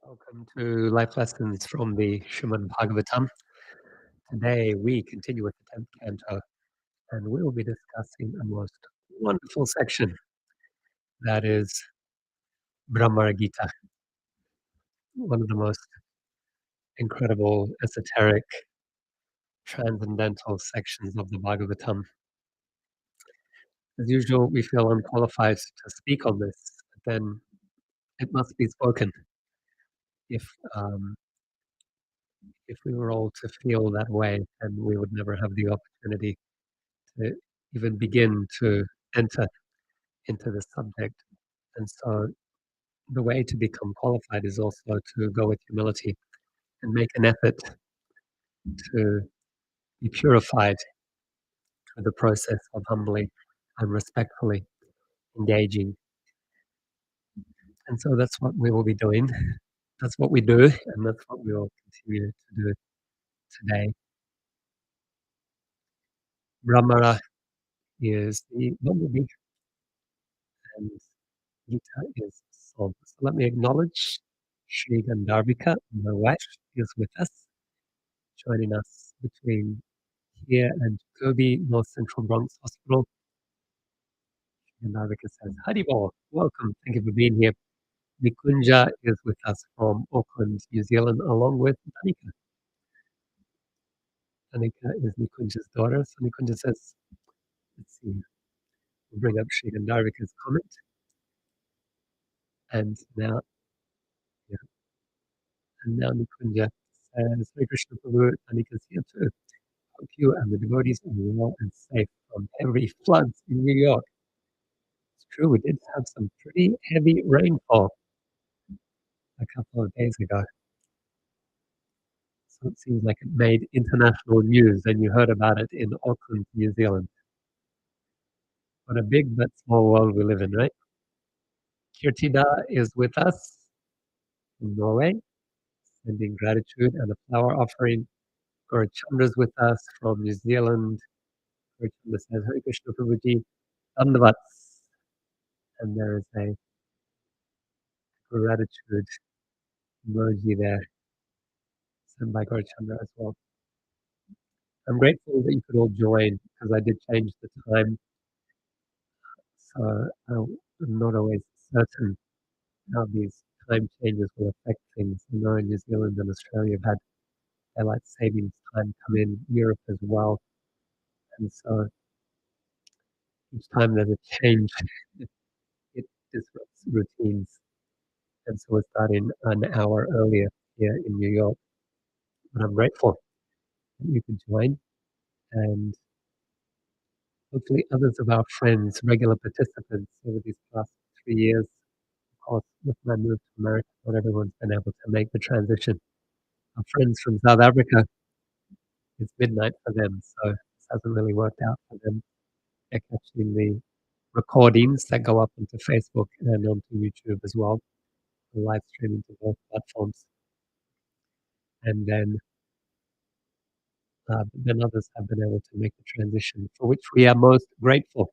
Welcome to Life Lessons from the Srimad Bhagavatam. Today we continue with the 10th canto and we will be discussing a most wonderful section that is Brahmara Gita, one of the most incredible, esoteric, transcendental sections of the Bhagavatam. As usual, we feel unqualified to speak on this, but then it must be spoken. If um, if we were all to feel that way, then we would never have the opportunity to even begin to enter into the subject. And so the way to become qualified is also to go with humility and make an effort to be purified through the process of humbly and respectfully engaging. And so that's what we will be doing. That's what we do, and that's what we will continue to do today. Brahmara is the Bumblebee, and Gita is song. So let me acknowledge Sri Gandharvika, my wife, is with us, joining us between here and Gopi, North Central Bronx Hospital. And Gandharvika says, Haribol, welcome, thank you for being here. Nikunja is with us from Auckland, New Zealand, along with Danika. Danika is Nikunja's daughter. So Nikunja says, let's see, we'll bring up Sri Gandharvika's comment. And now, yeah, and now Nikunja says, Hare Krishna Prabhu, Danika's here too. Hope you and the devotees are well and safe from heavy floods in New York. It's true, we did have some pretty heavy rainfall a couple of days ago. So it seems like it made international news, and you heard about it in Auckland, New Zealand. What a big but small world we live in, right? Kirtida is with us from Norway, sending gratitude and a flower offering. Gaurachandra's with us from New Zealand. Gaurachandra says, Hare Krishna Prabhuji, Dandavats. And there is a gratitude emoji there, sent by Gaurachandra as well. I'm grateful that you could all join because I did change the time. So I'm not always certain how these time changes will affect things. I know in New Zealand and Australia have had daylight savings time come in, Europe as well. And so each time there's a change, it disrupts routines. And so we're starting an hour earlier here in New York. But I'm grateful that you could join. And hopefully others of our friends, regular participants over these past 3 years. Of course, with my move to America, not everyone's been able to make the transition. Our friends from South Africa, it's midnight for them, so this hasn't really worked out for them. They're catching the recordings that go up onto Facebook and onto YouTube as well, live streaming to both platforms. And then others have been able to make the transition, for which we are most grateful.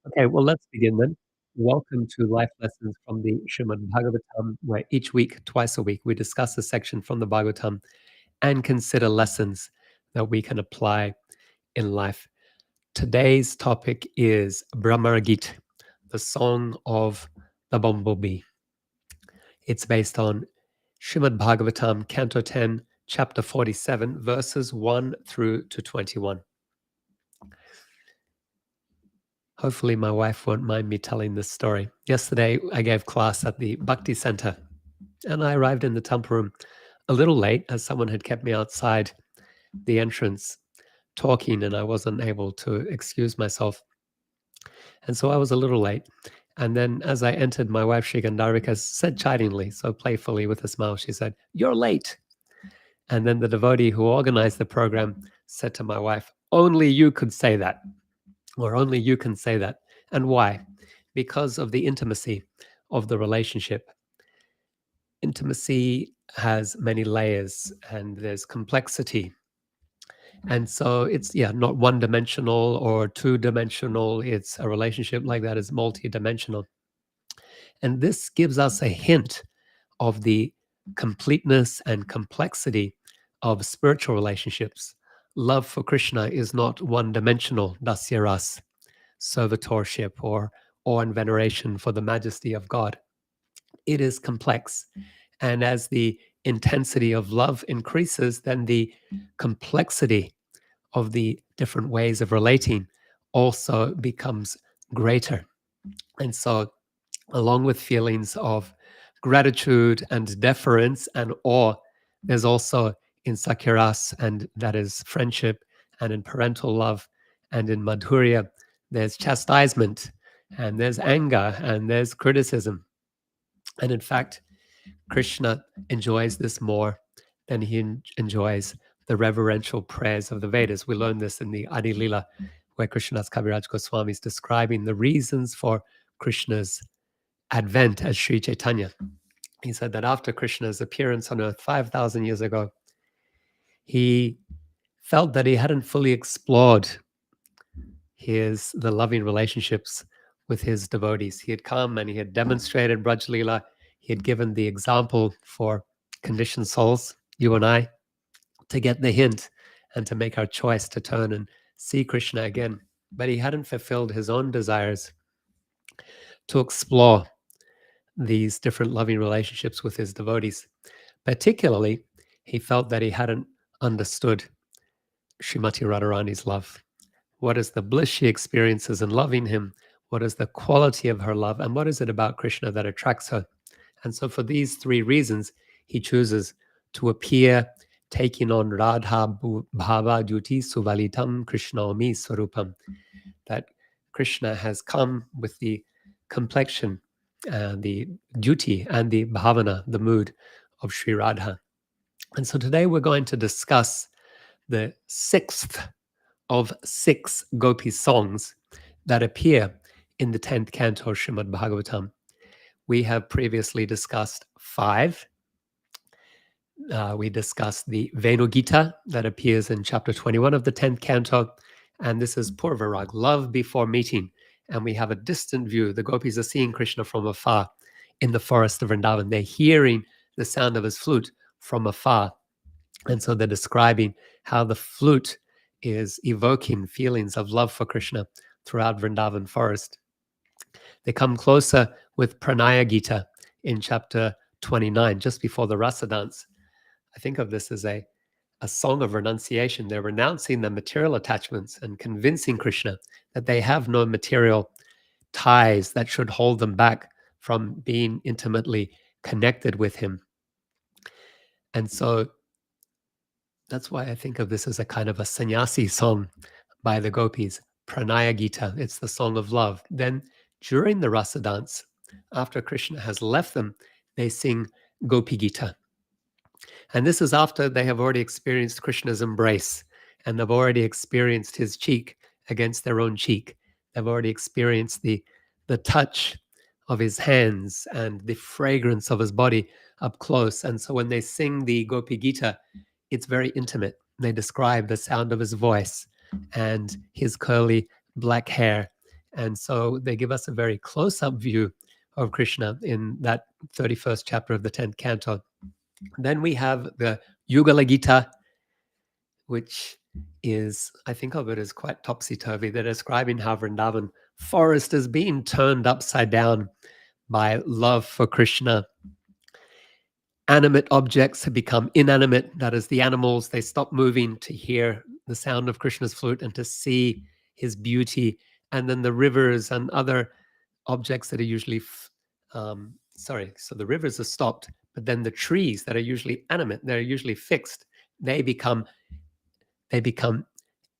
Okay, well, let's begin then. Welcome to Life Lessons from the Srimad Bhagavatam, where each week, twice a week, we discuss a section from the Bhagavatam and consider lessons that we can apply in life. Today's topic is Brahmara Gita, the song of the Bumblebee. It's based on Srimad Bhagavatam, Canto 10, Chapter 47, verses 1 through to 21. Hopefully my wife won't mind me telling this story. Yesterday, I gave class at the Bhakti Center, and I arrived in the temple room a little late as someone had kept me outside the entrance talking, and I wasn't able to excuse myself. And so I was a little late. And then as I entered, my wife, Sri Gandharvika, said chidingly, so playfully with a smile, she said, "You're late." And then the devotee who organized the program said to my wife, "Only you could say that." Or only you can say that. And why? Because of the intimacy of the relationship. Intimacy has many layers and there's complexity. And so it's, not one dimensional or two dimensional. It's a relationship like that is multi-dimensional. And this gives us a hint of the completeness and complexity of spiritual relationships. Love for Krishna is not one-dimensional, dasya ras, servitorship, or awe and veneration for the majesty of God. It is complex. And as the intensity of love increases, then the complexity of the different ways of relating also becomes greater. And so, along with feelings of gratitude and deference and awe, there's also in Sakiras, and that is friendship, and in parental love, and in Madhurya, there's chastisement, and there's anger, and there's criticism. And in fact, Krishna enjoys this more than he enjoys the reverential prayers of the Vedas. We learn this in the Adi Lila, where Krishnadas Kaviraj Goswami is describing the reasons for Krishna's advent as Sri Chaitanya. He said that after Krishna's appearance on earth 5,000 years ago, he felt that he hadn't fully explored the loving relationships with his devotees. He had come and he had demonstrated Braj Lila. He had given the example for conditioned souls, you and I, to get the hint and to make our choice to turn and see Krishna again. But he hadn't fulfilled his own desires to explore these different loving relationships with his devotees. Particularly, he felt that he hadn't understood Srimati Radharani's love. What is the bliss she experiences in loving him? What is the quality of her love? And what is it about Krishna that attracts her? And so for these three reasons, he chooses to appear taking on Radha Bhava Duti Suvalitam Krishna Omi Swarupam. That Krishna has come with the complexion, the duty, and the bhavana, the mood of Sri Radha. And so today we're going to discuss the sixth of 6 Gopi songs that appear in the 10th canto of Srimad Bhagavatam. We have previously discussed 5. We discussed the Venu Gita that appears in chapter 21 of the 10th canto, and this is Purvarag, love before meeting. And we have a distant view. The gopis are seeing Krishna from afar in the forest of Vrindavan. They're hearing the sound of his flute from afar. And so they're describing how the flute is evoking feelings of love for Krishna throughout Vrindavan forest. They come closer with Pranaya Gita in chapter 29, just before the rasa dance. I think of this as a song of renunciation. They're renouncing the material attachments and convincing Krishna that they have no material ties that should hold them back from being intimately connected with him. And so that's why I think of this as a kind of a sannyasi song by the gopis, Pranaya Gita. It's the song of love. Then during the rasa dance, after Krishna has left them, they sing Gopi Gita. And this is after they have already experienced Krishna's embrace, and they've already experienced his cheek against their own cheek. They've already experienced the touch of his hands and the fragrance of his body up close. And so when they sing the Gopi Gita, it's very intimate. They describe the sound of his voice and his curly black hair. And so they give us a very close-up view of Krishna in that 31st chapter of the 10th canto. Then we have the Yugala Gita, which is, I think of it as quite topsy-turvy. They're describing how Vrindavan forest is being turned upside down by love for Krishna. Animate objects have become inanimate. That is, the animals, they stop moving to hear the sound of Krishna's flute and to see his beauty. And then the rivers and other objects that are usually, so the rivers are stopped, but then the trees that are usually animate, they're usually fixed, they become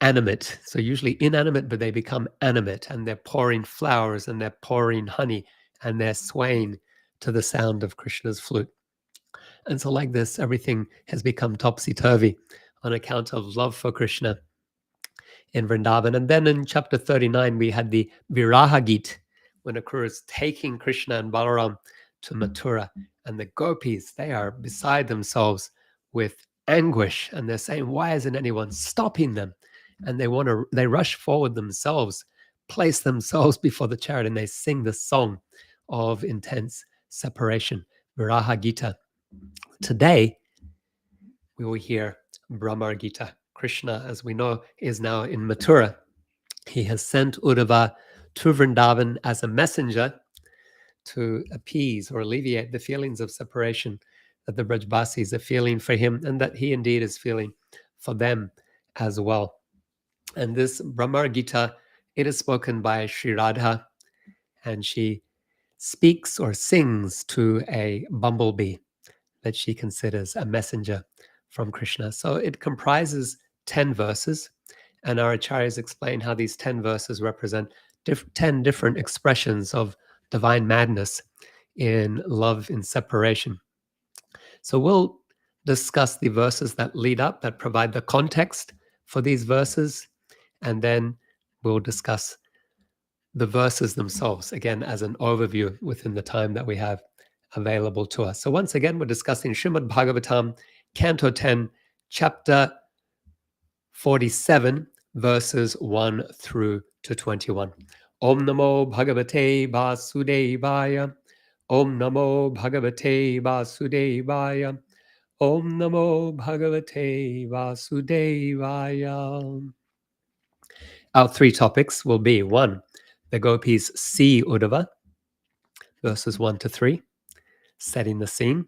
animate. So usually inanimate, but they become animate, and they're pouring flowers and they're pouring honey and they're swaying to the sound of Krishna's flute. And so like this, everything has become topsy-turvy on account of love for Krishna in Vrindavan. And then in chapter 39, we had the Viraha Gita, when Akrura is taking Krishna and Balaram to Mathura. And the gopis, they are beside themselves with anguish. And they're saying, why isn't anyone stopping them? And they rush forward themselves, place themselves before the chariot, and they sing the song of intense separation. Brahmara Gita. Today, we will hear Brahmara Gita. Krishna, as we know, is now in Mathura. He has sent Uddhava to Vrindavan as a messenger to appease or alleviate the feelings of separation that the Brajbasis are feeling for him and that he indeed is feeling for them as well. And this Brahmara Gita, it is spoken by Sri Radha, and she speaks or sings to a bumblebee that she considers a messenger from Krishna. So it comprises 10 verses, and our acharyas explain how these 10 verses represent 10 different expressions of divine madness in love in separation. So we'll discuss the verses that lead up, that provide the context for these verses, and then we'll discuss the verses themselves, again, as an overview within the time that we have available to us. So once again, we're discussing Srimad Bhagavatam, Canto 10, Chapter 47, verses 1 through to 21. Om Namo Bhagavate Vasudevaya. Om Namo Bhagavate Vasudevaya. Om Namo Bhagavate Vasudevaya. Our three topics will be 1, the gopis see Uddhava, verses 1 to 3, setting the scene.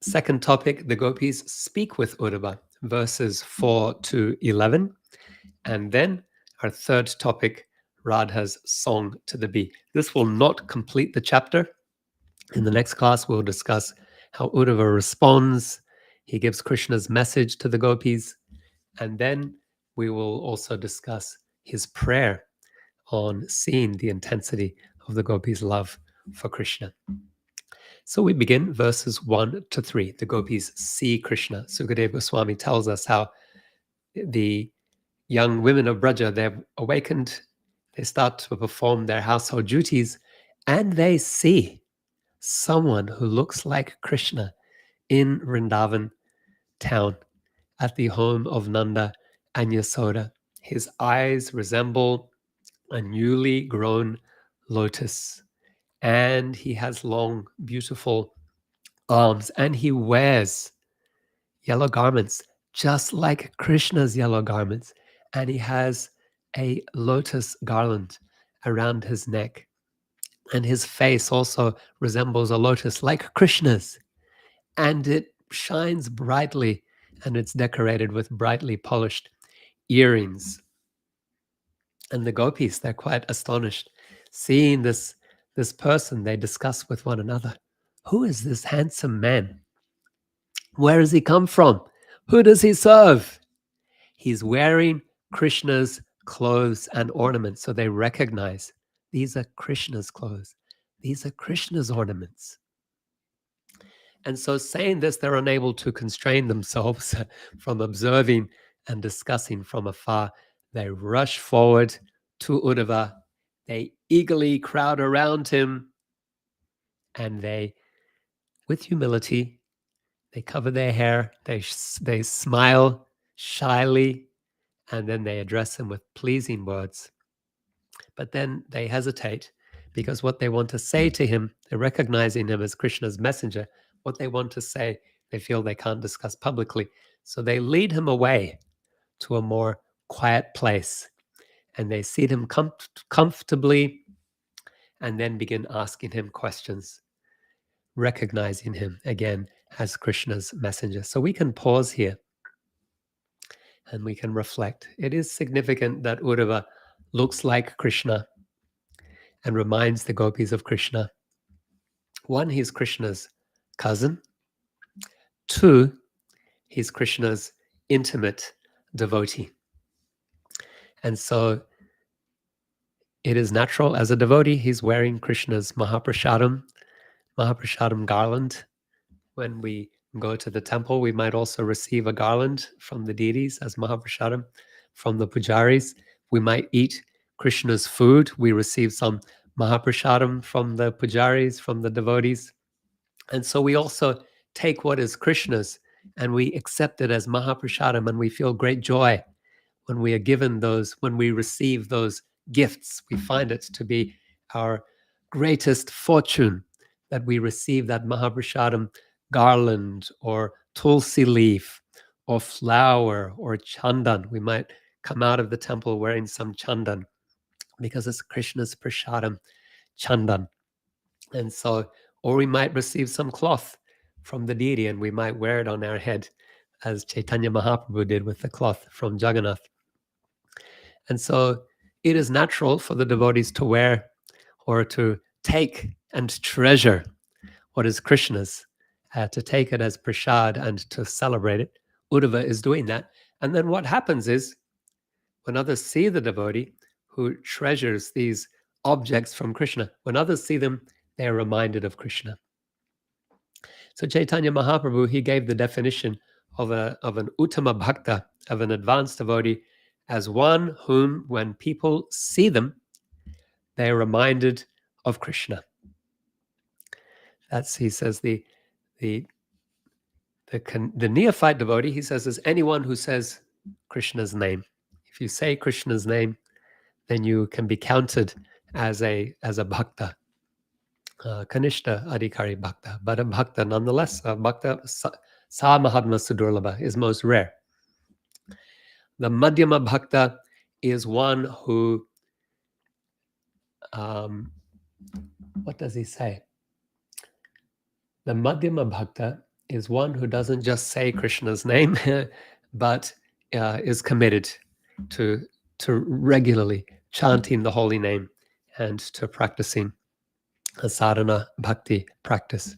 Second topic, the gopis speak with Uddhava, verses 4 to 11. And then our third topic, Radha's song to the bee. This will not complete the chapter. In the next class, we'll discuss how Uddhava responds. He gives Krishna's message to the gopis. And then we will also discuss his prayer on seeing the intensity of the gopis' love for Krishna. So we begin verses 1 to 3. The gopis see Krishna. Sukadeva Goswami tells us how the young women of Braja, they're awakened, they start to perform their household duties, and they see someone who looks like Krishna in Vrindavan town at the home of Nanda and Yasoda. His eyes resemble a newly grown lotus, and he has long, beautiful arms, and he wears yellow garments just like Krishna's yellow garments, and he has a lotus garland around his neck, and his face also resembles a lotus like Krishna's, and it shines brightly, and it's decorated with brightly polished earrings. And the gopis, they're quite astonished. Seeing this person, they discuss with one another, who is this handsome man? Where has he come from? Who does he serve? He's wearing Krishna's clothes and ornaments. So they recognize these are Krishna's clothes. These are Krishna's ornaments. And so saying this, they're unable to constrain themselves from observing and discussing from afar. They rush forward to Uddhava. They eagerly crowd around him, and they, with humility, they cover their hair, they smile shyly, and then they address him with pleasing words. But then they hesitate because what they want to say to him, they're recognizing him as Krishna's messenger. What they want to say, they feel they can't discuss publicly. So they lead him away to a more quiet place, and they seat him comfortably and then begin asking him questions, recognizing him again as Krishna's messenger. So we can pause here and we can reflect. It is significant that Uddhava looks like Krishna and reminds the gopis of Krishna. 1, he's Krishna's cousin. 2, he's Krishna's intimate devotee. And so it is natural, as a devotee, he's wearing Krishna's Mahaprasadam garland. When we go to the temple, we might also receive a garland from the deities as Mahaprasadam. From the pujaris, we might eat Krishna's food. We receive some Mahaprasadam from the pujaris, from the devotees. And so we also take what is Krishna's and we accept it as Mahaprasadam, and we feel great joy when we are given those, when we receive those gifts. We find it to be our greatest fortune that we receive that Mahaprasadam garland or tulsi leaf or flower or chandan. We might come out of the temple wearing some chandan because it's Krishna's prasadam, chandan. And so, or we might receive some cloth from the deity and we might wear it on our head, as Chaitanya Mahaprabhu did with the cloth from Jagannath. And so it is natural for the devotees to wear or to take and treasure what is Krishna's, to take it as prasad and to celebrate it. Uddhava is doing that. And then what happens is when others see the devotee who treasures these objects from Krishna, when others see them, they are reminded of Krishna. So Chaitanya Mahaprabhu, he gave the definition of an Uttama Bhakta, of an advanced devotee, as one whom, when people see them, they are reminded of Krishna. That's, he says, the neophyte devotee, he says, is anyone who says Krishna's name. If you say Krishna's name, then you can be counted as a bhakta, kanishta adhikari bhakta, but a bhakta nonetheless. A bhakta sa mahatma sudurlabha is most rare. The madhyama bhakta is one who, what does he say? The madhyama bhakta is one who doesn't just say Krishna's name, but is committed to regularly chanting the holy name and to practicing a sadhana bhakti practice.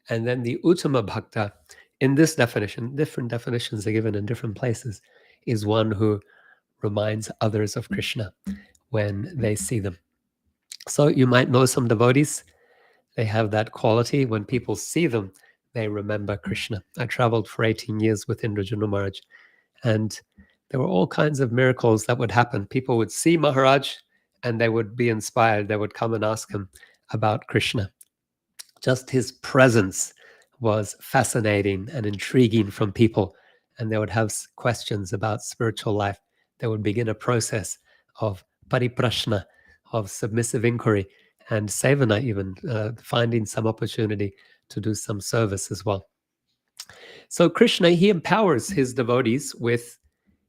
And then the Uttama Bhakta, in this definition, different definitions are given in different places, is one who reminds others of Krishna when they see them. So you might know some devotees, they have that quality. When people see them, they remember Krishna. I traveled for 18 years with Indrajanu Maharaj, and there were all kinds of miracles that would happen. People would see Maharaj and they would be inspired. They would come and ask him about Krishna. Just his presence was fascinating and intriguing from people. And they would have questions about spiritual life. They would begin a process of pariprashna, of submissive inquiry, and sevana even, finding some opportunity to do some service as well. So Krishna, he empowers his devotees with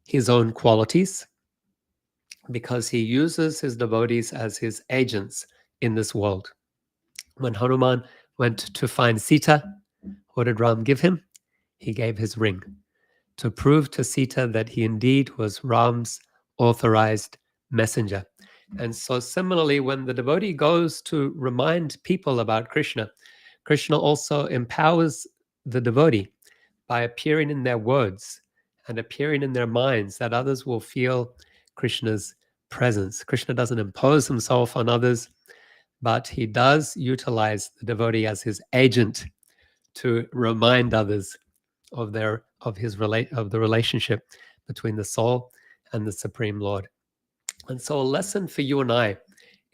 his own qualities because he uses his devotees as his agents in this world. When Hanuman went to find Sita, what did Ram give him? He gave his ring to prove to Sita that he indeed was Ram's authorized messenger. And so similarly, when the devotee goes to remind people about Krishna, Krishna also empowers the devotee by appearing in their words and appearing in their minds, that others will feel Krishna's presence. Krishna doesn't impose himself on others, but he does utilize the devotee as his agent to remind others of the relationship between the soul and the Supreme Lord. And so a lesson for you and I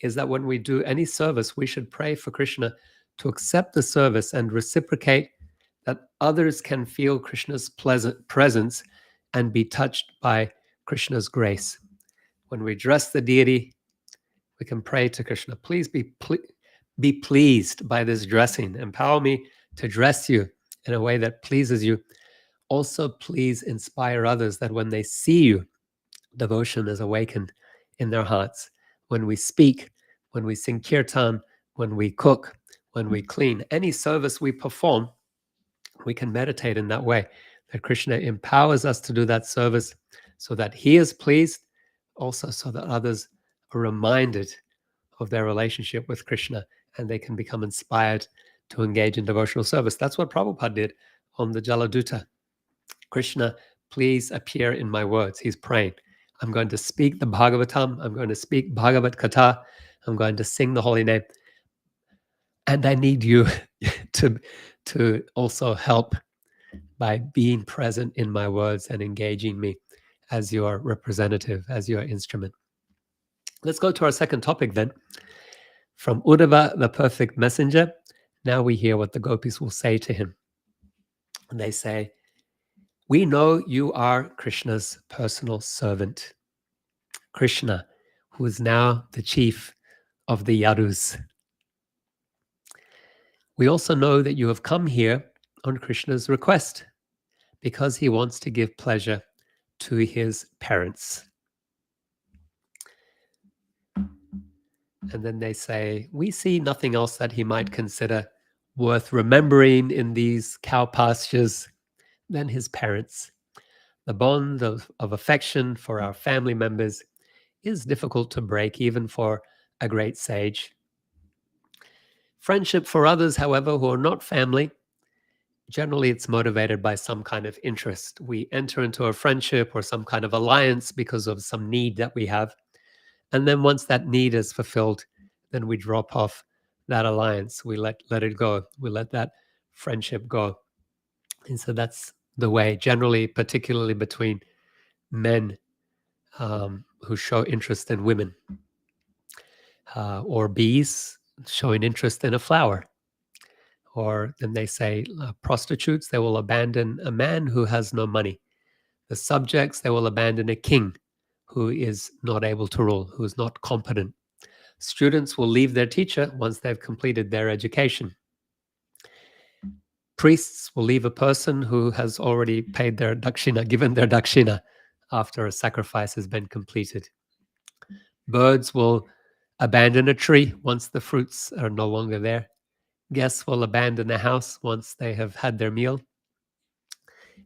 is that when we do any service, we should pray for Krishna to accept the service and reciprocate, that others can feel Krishna's pleasant presence and be touched by Krishna's grace. When we dress the deity, we can pray to Krishna, please be pleased by this dressing. Empower me to dress you in a way that pleases you. Also, please inspire others that when they see you, devotion is awakened in their hearts. When we speak, when we sing kirtan, when we cook, when we clean, any service we perform, we can meditate in that way, that Krishna empowers us to do that service so that he is pleased, also so that others are reminded of their relationship with Krishna and they can become inspired to engage in devotional service. That's what Prabhupada did on the Jaladuta. Krishna, please appear in my words. He's praying. I'm going to speak the Bhagavatam. I'm going to speak Bhagavad Gita. I'm going to sing the holy name. And I need you to also help by being present in my words and engaging me as your representative, as your instrument. Let's go to our second topic then. From Uddhava, the perfect messenger, now we hear what the gopis will say to him. And they say, we know you are Krishna's personal servant. Krishna, who is now the chief of the Yadus. We also know that you have come here on Krishna's request because he wants to give pleasure to his parents. And then they say, we see nothing else that he might consider worth remembering in these cow pastures than his parents. The bond of affection for our family members is difficult to break, even for a great sage. Friendship for others, however, who are not family, generally it's motivated by some kind of interest. We enter into a friendship or some kind of alliance because of some need that we have. And then once that need is fulfilled, then we drop off that alliance. We let it go. We let that friendship go. And so that's the way, generally, particularly between men who show interest in women, or bees showing interest in a flower. Or then they say prostitutes, they will abandon a man who has no money. The subjects, they will abandon a king who is not able to rule, who is not competent. Students will leave their teacher once they've completed their education. Priests will leave a person who has already paid their dakshina, given their dakshina after a sacrifice has been completed. Birds will abandon a tree once the fruits are no longer there. Guests will abandon a house once they have had their meal.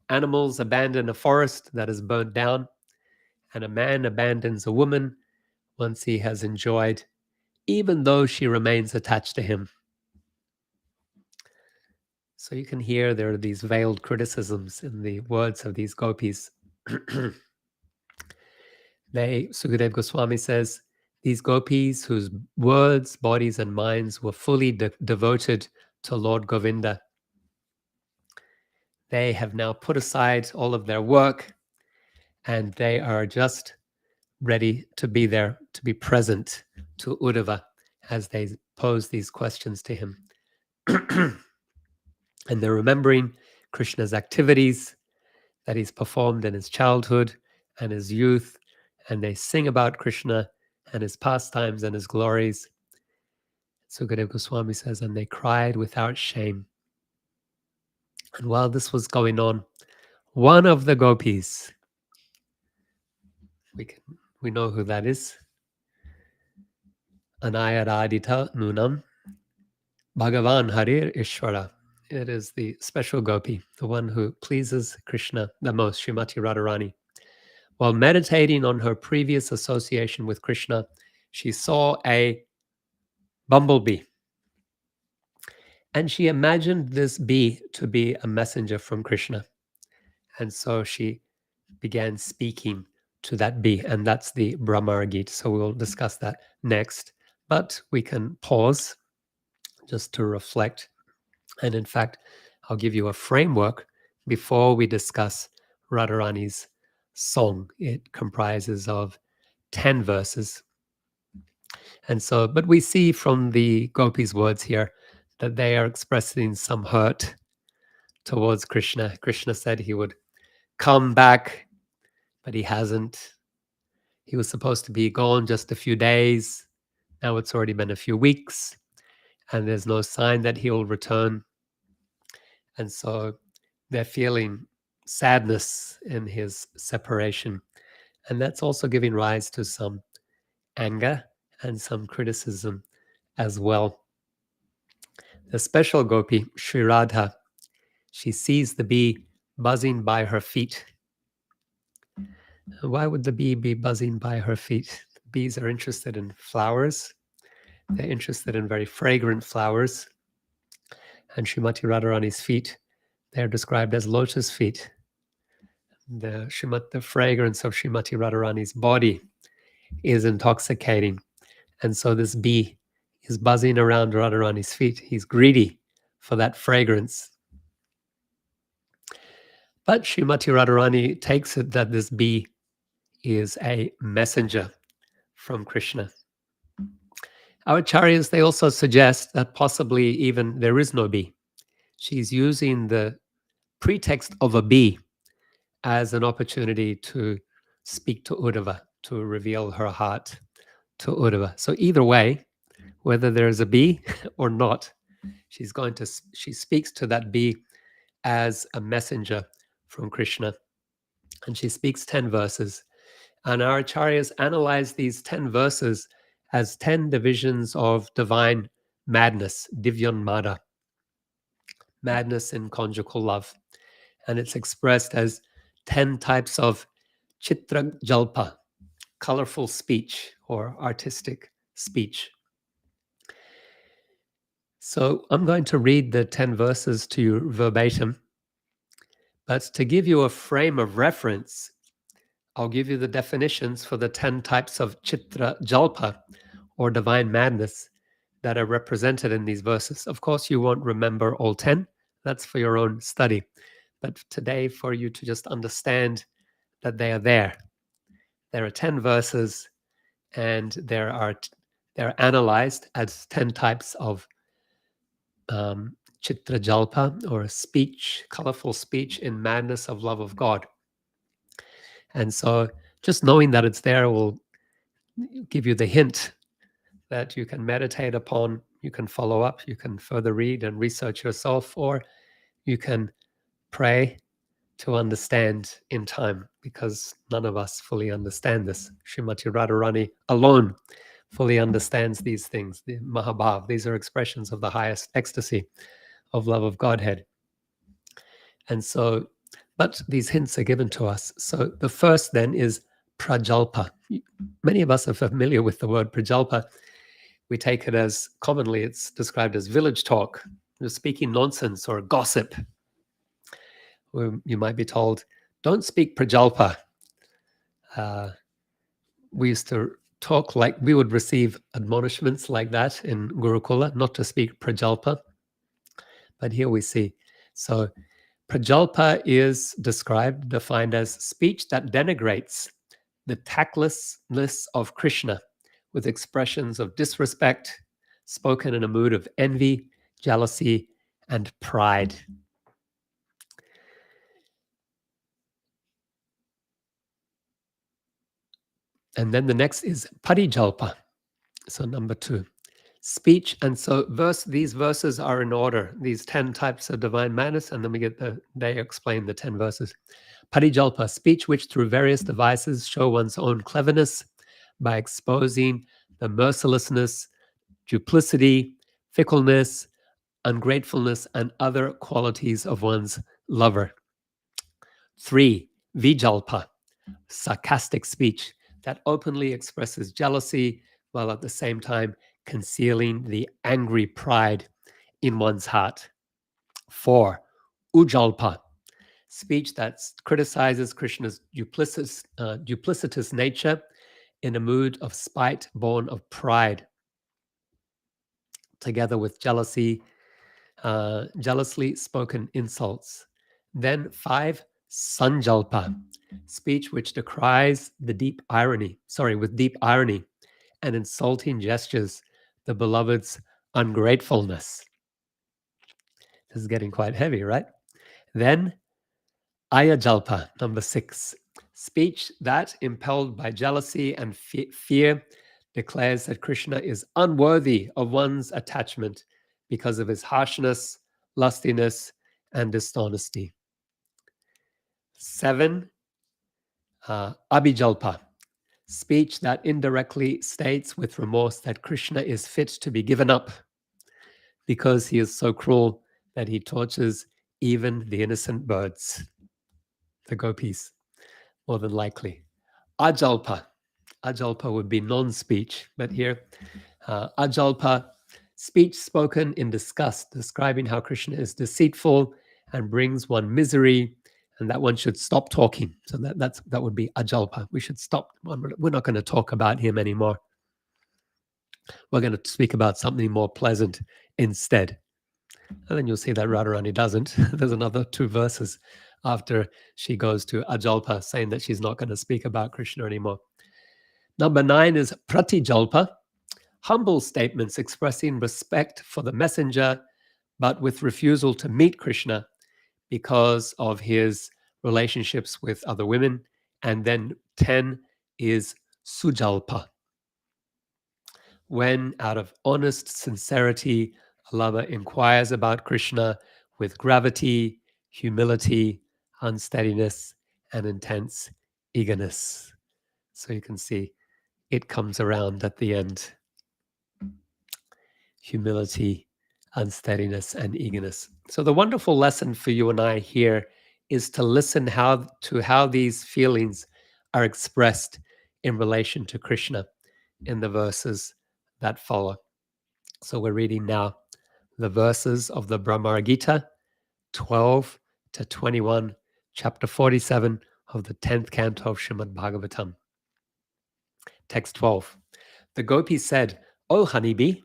Animals abandon a forest that is burnt down, and a man abandons a woman once he has enjoyed, even though she remains attached to him. So you can hear there are these veiled criticisms in the words of these gopis. Sukadeva Goswami says, these gopis whose words, bodies, and minds were fully devoted to Lord Govinda, they have now put aside all of their work and they are just ready to be there, to be present to Uddhava as they pose these questions to him. And they're remembering Krishna's activities that he's performed in his childhood and his youth, and they sing about Krishna and his pastimes and his glories. Sukadeva Goswami says, and they cried without shame. And while this was going on, one of the gopis, we know who that is, Anayaradita Nunam, Bhagavan Harir Ishvara. It is the special gopi, the one who pleases Krishna the most, Srimati Radharani. While meditating on her previous association with Krishna, she saw a bumblebee. And she imagined this bee to be a messenger from Krishna. And so she began speaking to that bee. And that's the Brahmara Gita. So we'll discuss that next. But we can pause just to reflect. And in fact, I'll give you a framework before we discuss Radharani's song. It comprises of 10 verses. And so, but we see from the gopis' words here that they are expressing some hurt towards Krishna. Krishna said he would come back, but he hasn't. He was supposed to be gone just a few days. Now it's already been a few weeks, and there's no sign that he'll return. And so they're feeling sadness in his separation. And that's also giving rise to some anger and some criticism as well. The special gopi, Sri Radha, she sees the bee buzzing by her feet. Why would the bee be buzzing by her feet? Bees are interested in flowers. They're interested in very fragrant flowers. And Srimati Radharani's feet, they're described as lotus feet. The fragrance of Srimati Radharani's body is intoxicating. And so this bee is buzzing around Radharani's feet. He's greedy for that fragrance. But Srimati Radharani takes it that this bee is a messenger from Krishna. Our acharyas, they also suggest that possibly even there is no bee. She's using the pretext of a bee as an opportunity to speak to Uddhava, to reveal her heart to Uddhava. So either way, whether there's a bee or not, She speaks to that bee as a messenger from Krishna, and she speaks 10 verses. And our acharyas analyze these 10 verses as 10 divisions of divine madness, divyanmada, madness in conjugal love. And it's expressed as 10 types of chitra jalpa, colorful speech or artistic speech. So I'm going to read the 10 verses to you verbatim, but to give you a frame of reference, I'll give you the definitions for the 10 types of chitra jalpa or divine madness that are represented in these verses. Of course, you won't remember all 10. That's for your own study. But today, for you to just understand that they are there. There are 10 verses, and they're analyzed as 10 types of chitra jalpa, or speech, colorful speech in madness of love of God. And so just knowing that it's there will give you the hint that you can meditate upon, you can follow up, you can further read and research yourself, or you can pray to understand in time, because none of us fully understand this. Srimati Radharani alone fully understands these things. The Mahabhav, these are expressions of the highest ecstasy of love of Godhead. And so, but these hints are given to us. So the first then is prajalpa. Many of us are familiar with the word prajalpa. We take it as, commonly it's described as village talk, speaking nonsense or gossip. You might be told, don't speak prajalpa. We used to talk like we would receive admonishments like that in Gurukula, not to speak prajalpa. But here we see. So prajalpa is defined as speech that denigrates the tactlessness of Krishna with expressions of disrespect, spoken in a mood of envy, jealousy, and pride. And then the next is parijalpa. So number 2, speech. And so these verses are in order, these 10 types of divine madness, and then they explain the 10 verses. Parijalpa, speech which through various devices show one's own cleverness by exposing the mercilessness, duplicity, fickleness, ungratefulness, and other qualities of one's lover. 3, vijalpa, sarcastic speech that openly expresses jealousy while at the same time concealing the angry pride in one's heart. 4, ujalpa, speech that criticizes Krishna's duplicitous nature in a mood of spite born of pride, together with jealousy, jealously spoken insults. Then 5, sanjalpa, speech which decries with deep irony and insulting gestures the beloved's ungratefulness. This is getting quite heavy, right? Then ayajalpa, number 6, speech that, impelled by jealousy and fear, declares that Krishna is unworthy of one's attachment because of his harshness, lustiness, and dishonesty. 7, abhijalpa, speech that indirectly states with remorse that Krishna is fit to be given up because he is so cruel that he tortures even the innocent birds, the gopis, more than likely. Ajalpa would be non-speech, but here, ajalpa, speech spoken in disgust, describing how Krishna is deceitful and brings one misery, and that one should stop talking. So that would be ajalpa. We should stop. We're not going to talk about him anymore. We're going to speak about something more pleasant instead. And then you'll see that Radharani doesn't. There's another 2 verses after she goes to ajalpa, saying that she's not going to speak about Krishna anymore. Number 9 is pratijalpa, humble statements expressing respect for the messenger, but with refusal to meet Krishna because of his relationships with other women. And then 10 is sujalpa, when out of honest sincerity Lama inquires about Krishna with gravity, humility, unsteadiness, and intense eagerness. So you can see it comes around at the end. Humility, unsteadiness, and eagerness. So the wonderful lesson for you and I here is to listen to how these feelings are expressed in relation to Krishna in the verses that follow. So we're reading now the verses of the Brahmara Gita, 12 to 21, chapter 47 of the 10th canto of Srimad Bhagavatam. Text 12. The Gopi said, "O honeybee,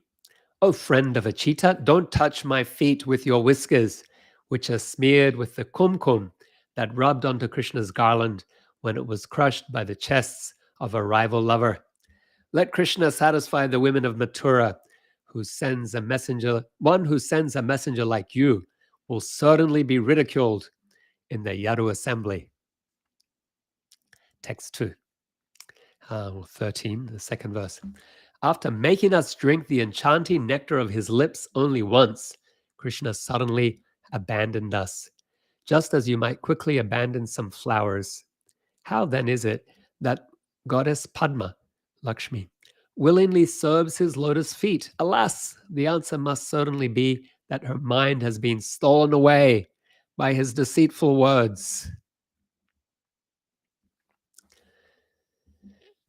O friend of a cheetah, don't touch my feet with your whiskers, which are smeared with the kumkum that rubbed onto Krishna's garland when it was crushed by the chests of a rival lover. Let Krishna satisfy the women of Mathura, one who sends a messenger like you will certainly be ridiculed in the Yadu assembly." Text 2, 13, the second verse. After making us drink the enchanting nectar of his lips only once, Krishna suddenly abandoned us, just as you might quickly abandon some flowers. How then is it that goddess Padma, Lakshmi, willingly serves his lotus feet? Alas, the answer must certainly be that her mind has been stolen away by his deceitful words.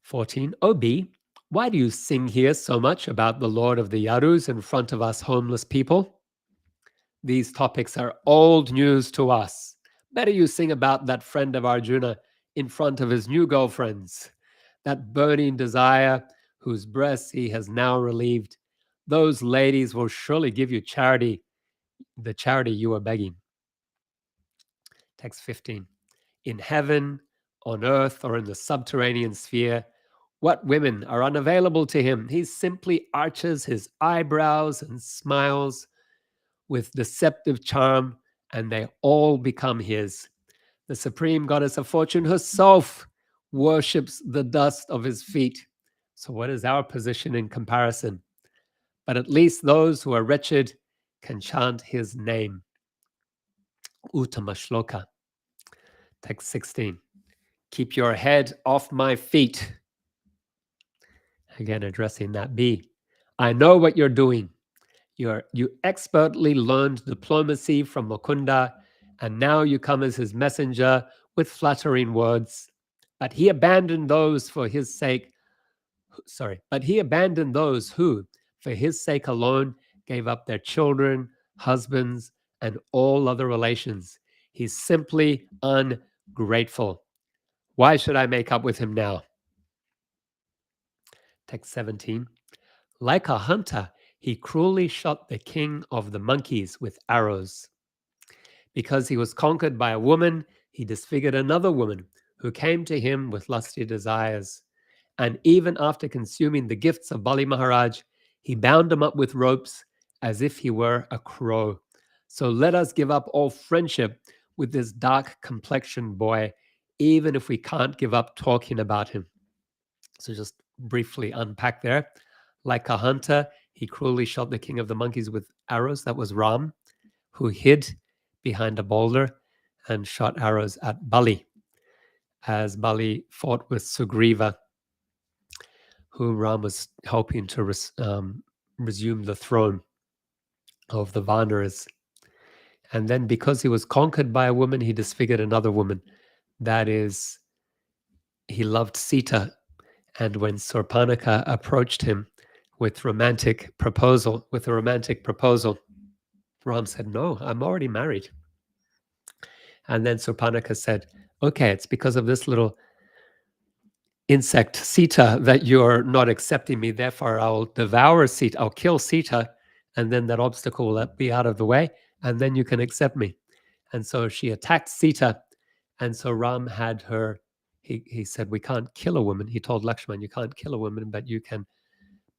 14. O bee, why do you sing here so much about the Lord of the Yadus in front of us homeless people? These topics are old news to us. Better you sing about that friend of Arjuna in front of his new girlfriends, that burning desire whose breasts he has now relieved. Those ladies will surely give you charity, the charity you are begging. Text 15. In heaven, on earth, or in the subterranean sphere, what women are unavailable to him? He simply arches his eyebrows and smiles with deceptive charm, and they all become his. The supreme goddess of fortune herself worships the dust of his feet. So, what is our position in comparison? But at least those who are wretched can chant his name. Uttama Shloka. Text 16. Keep your head off my feet. Again, addressing that bee. I know what you're doing. You expertly learned diplomacy from Mukunda, and now you come as his messenger with flattering words. But he abandoned those for his sake. But he abandoned those who, for his sake alone, gave up their children, husbands, and all other relations. He's simply ungrateful. Why should I make up with him now? Text 17. Like a hunter, he cruelly shot the king of the monkeys with arrows. Because he was conquered by a woman, he disfigured another woman who came to him with lusty desires. And even after consuming the gifts of Bali Maharaj, he bound him up with ropes as if he were a crow. So let us give up all friendship with this dark complexioned boy, even if we can't give up talking about him. So just briefly unpack there. Like a hunter, he cruelly shot the king of the monkeys with arrows. That was Ram, who hid behind a boulder and shot arrows at Bali, as Bali fought with Sugriva, who Ram was hoping to resume the throne of the Vanaras. And then because he was conquered by a woman, he disfigured another woman. That is, he loved Sita. And when Surpanaka approached him with a romantic proposal, Ram said, "No, I'm already married." And then Surpanaka said, "Okay, it's because of this little insect Sita that you're not accepting me. Therefore, I'll devour Sita. I'll kill Sita, and then that obstacle will be out of the way, and then you can accept me." And so she attacked Sita, and so Ram had her. He said, "We can't kill a woman." He told Lakshman, "You can't kill a woman, but you can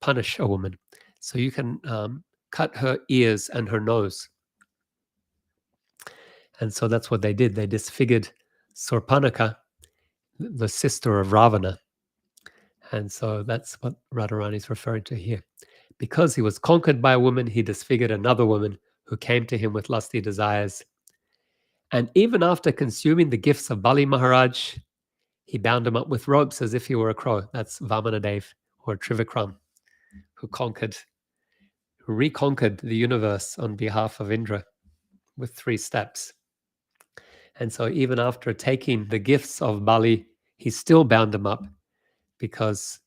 punish a woman. So you can cut her ears and her nose." And so that's what they did. They disfigured Surpanaka, the sister of Ravana. And so that's what Radharani is referring to here. Because he was conquered by a woman, he disfigured another woman who came to him with lusty desires. And even after consuming the gifts of Bali Maharaj, he bound him up with ropes as if he were a crow. That's Vamanadev or Trivikram, who reconquered the universe on behalf of Indra with 3 steps. And so even after taking the gifts of Bali, he still bound him up because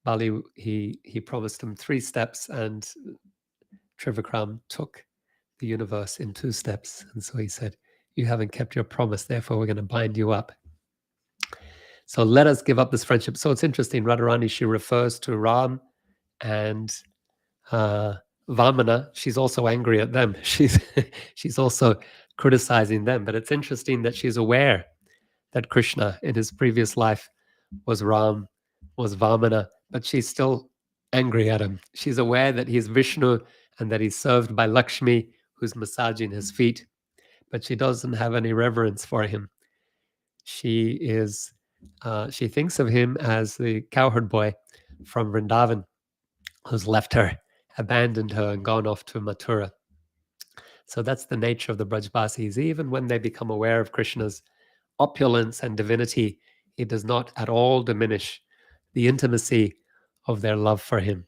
Bali, he promised him 3 steps, and Trivikram took the universe in 2 steps. And so he said, you haven't kept your promise, therefore we're going to bind you up. So let us give up this friendship. So it's interesting, Radharani, she refers to Ram and Vamana. She's also angry at them. She's also criticizing them. But it's interesting that she's aware that Krishna in his previous life was Ram, was Vamana, but she's still angry at him. She's aware that he's Vishnu and that he's served by Lakshmi, who's massaging his feet, but she doesn't have any reverence for him. She thinks of him as the cowherd boy from Vrindavan who's left her, abandoned her, and gone off to Mathura. So that's the nature of the Brajbasis. Even when they become aware of Krishna's opulence and divinity, it does not at all diminish the intimacy of their love for him.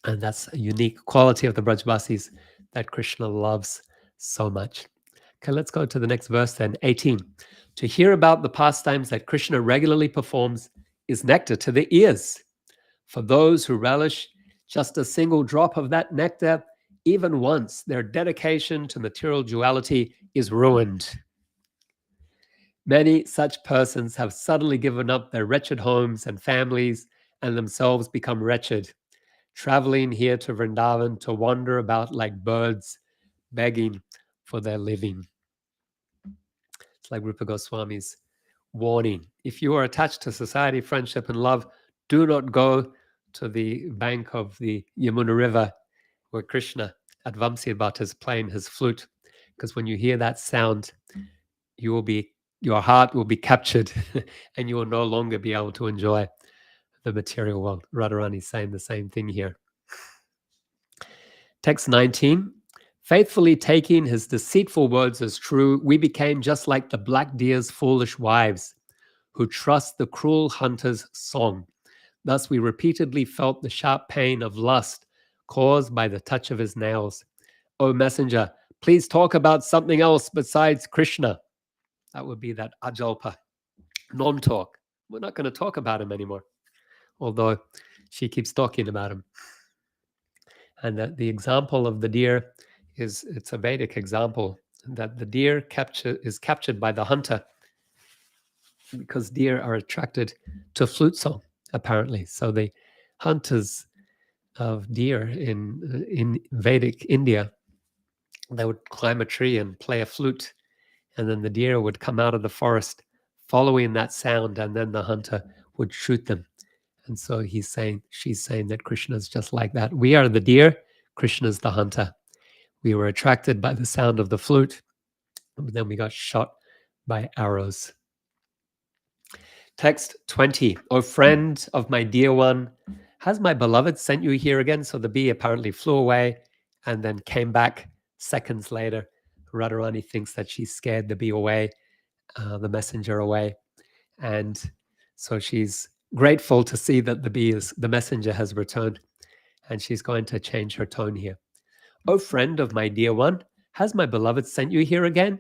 And that's a unique quality of the Brajbasis that Krishna loves so much. Okay, let's go to the next verse then, 18. To hear about the pastimes that Krishna regularly performs is nectar to the ears. For those who relish just a single drop of that nectar, even once, their dedication to material duality is ruined. Many such persons have suddenly given up their wretched homes and families and themselves become wretched, traveling here to Vrindavan to wander about like birds, begging for their living. It's like Rupa Goswami's warning. If you are attached to society, friendship, and love, do not go to the bank of the Yamuna River where Krishna at Vamsiyabhat is playing his flute, because when you hear that sound, your heart will be captured and you will no longer be able to enjoy the material world. Radharani is saying the same thing here. Text 19. Faithfully taking his deceitful words as true, we became just like the black deer's foolish wives, who trust the cruel hunter's song. Thus we repeatedly felt the sharp pain of lust caused by the touch of his nails. O messenger, please talk about something else besides Krishna. That would be that ajalpa, non-talk. We're not going to talk about him anymore, although she keeps talking about him. And that the example of the deer it's a Vedic example, that the deer is captured by the hunter because deer are attracted to flute song, apparently. So the hunters of deer in Vedic India, they would climb a tree and play a flute, and then the deer would come out of the forest following that sound, and then the hunter would shoot them. And so she's saying that Krishna is just like that. We are the deer, Krishna is the hunter. We were attracted by the sound of the flute, but then we got shot by arrows. Text 20. O friend of my dear one, has my beloved sent you here again? So the bee apparently flew away and then came back seconds later. Radharani thinks that she scared the bee away, the messenger away. And so she's grateful to see that the messenger has returned. And she's going to change her tone here. O friend of my dear one, has my beloved sent you here again?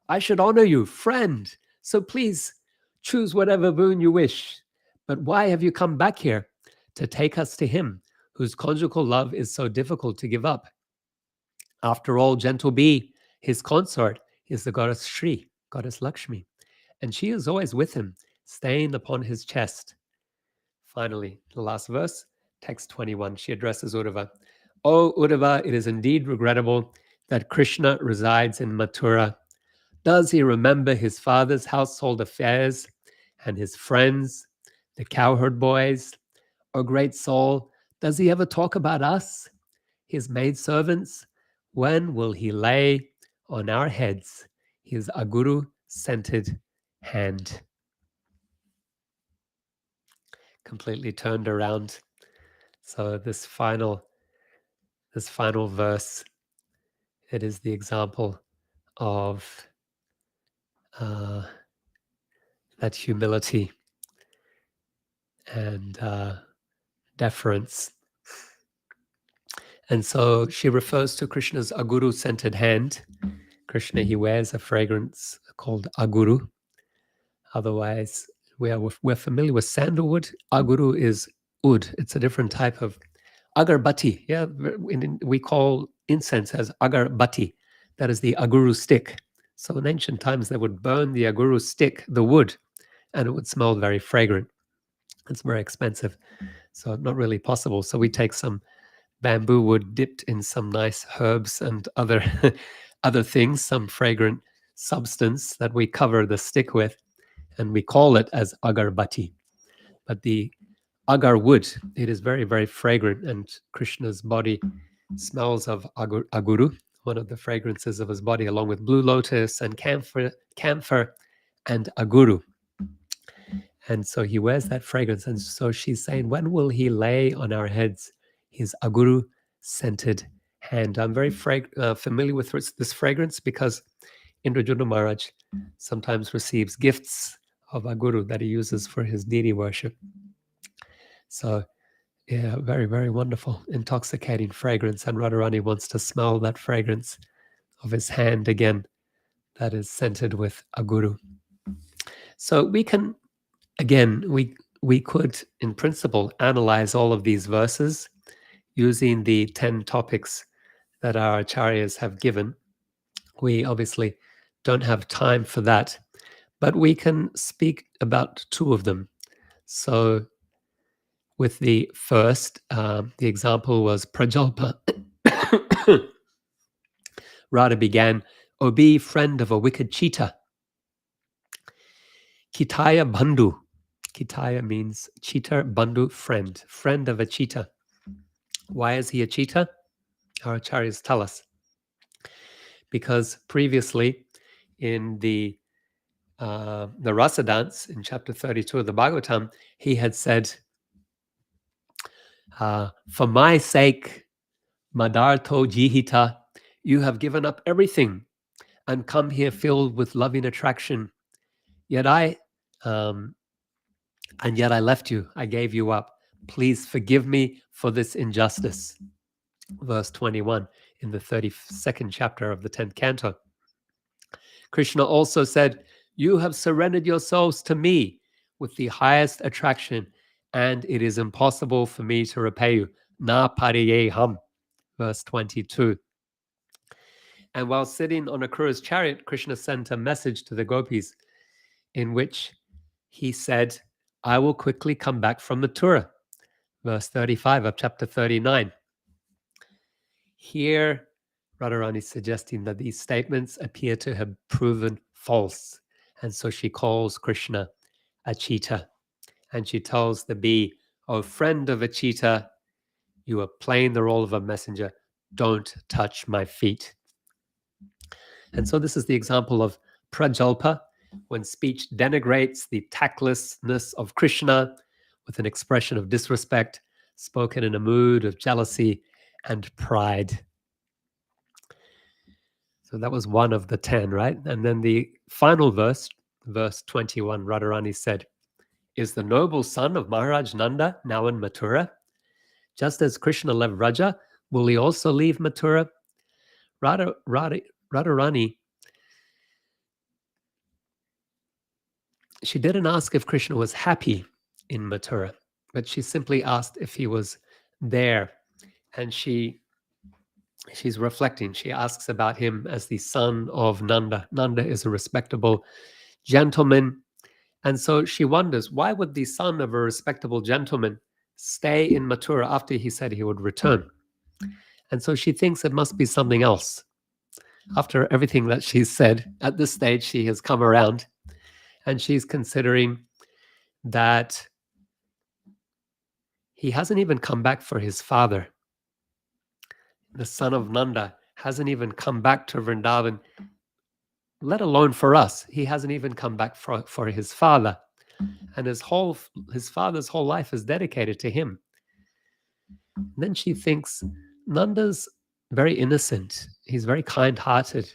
I should honor you, friend. So please choose whatever boon you wish. But why have you come back here? To take us to him, whose conjugal love is so difficult to give up. After all, gentle bee, his consort is the goddess Sri, goddess Lakshmi, and she is always with him, staying upon his chest. Finally, the last verse, text 21, she addresses Uddhava. O Uddhava, it is indeed regrettable that Krishna resides in Mathura. Does he remember his father's household affairs and his friends, the cowherd boys? O great soul, does he ever talk about us, his maidservants? When will he lay on our heads his aguru-scented hand? Completely turned around, So this final verse, it is the example of that humility and deference. And so she refers to Krishna's aguru scented hand. Krishna, he wears a fragrance called aguru. Otherwise, we're familiar with sandalwood. Aguru is oud. It's a different type of agarbatti. Yeah, we call incense as agarbatti. That is the aguru stick. So in ancient times, they would burn the aguru stick, the wood, and it would smell very fragrant. It's very expensive, so not really possible. So we take some bamboo wood dipped in some nice herbs and other other things, some fragrant substance that we cover the stick with, and we call it as agarbatti. But the agar wood, it is very, very fragrant, and Krishna's body smells of aguru, one of the fragrances of his body, along with blue lotus and camphor and aguru. And so he wears that fragrance. And so she's saying, when will he lay on our heads his aguru scented hand? I'm very familiar with this fragrance because Indrajuna Maharaj sometimes receives gifts of aguru that he uses for his deity worship. So, yeah, very, very wonderful, intoxicating fragrance. And Radharani wants to smell that fragrance of his hand again that is scented with aguru. So we can, again, we could, in principle, analyze all of these verses using the 10 topics that our acharyas have given. We obviously don't have time for that, but we can speak about two of them. So with the first, the example was Prajalpa. Radha began, "O be friend of a wicked cheetah. Kitaya Bandhu." Kitaya means cheetah, Bandhu, friend of a cheetah. Why is he a cheetah? Our acharyas tell us. Because previously in the Rasa dance in chapter 32 of the Bhagavatam, he had said, for my sake, Madartho Jihita, you have given up everything and come here filled with loving attraction. Yet I left you. I gave you up. Please forgive me for this injustice. Verse 21 in the 32nd chapter of the 10th canto. Krishna also said, you have surrendered yourselves to me with the highest attraction, and it is impossible for me to repay you. Na pariyeham. Verse 22. And while sitting on Akura's chariot, Krishna sent a message to the gopis in which he said, I will quickly come back from Mathura. Verse 35 of chapter 39. Here, Radharani is suggesting that these statements appear to have proven false. And so she calls Krishna a cheetah. And she tells the bee, oh, friend of a cheetah, you are playing the role of a messenger. Don't touch my feet. And so this is the example of prajalpa, when speech denigrates the tactlessness of Krishna with an expression of disrespect, spoken in a mood of jealousy and pride. So that was one of the 10, right? And then the final verse, verse 21, Radharani said, is the noble son of Maharaj Nanda now in Mathura? Just as Krishna left Vraja, will he also leave Mathura? Radharani, she didn't ask if Krishna was happy in Mathura, but she simply asked if he was there. And she's reflecting. She asks about him as the son of Nanda. Nanda is a respectable gentleman. And so she wonders, why would the son of a respectable gentleman stay in Mathura after he said he would return? And so she thinks it must be something else. After everything that she's said, at this stage, she has come around and she's considering that he hasn't even come back for his father. The son of Nanda hasn't even come back to Vrindavan, let alone for us. He hasn't even come back for his father. And his father's whole life is dedicated to him. Then she thinks, Nanda's very innocent. He's very kind hearted.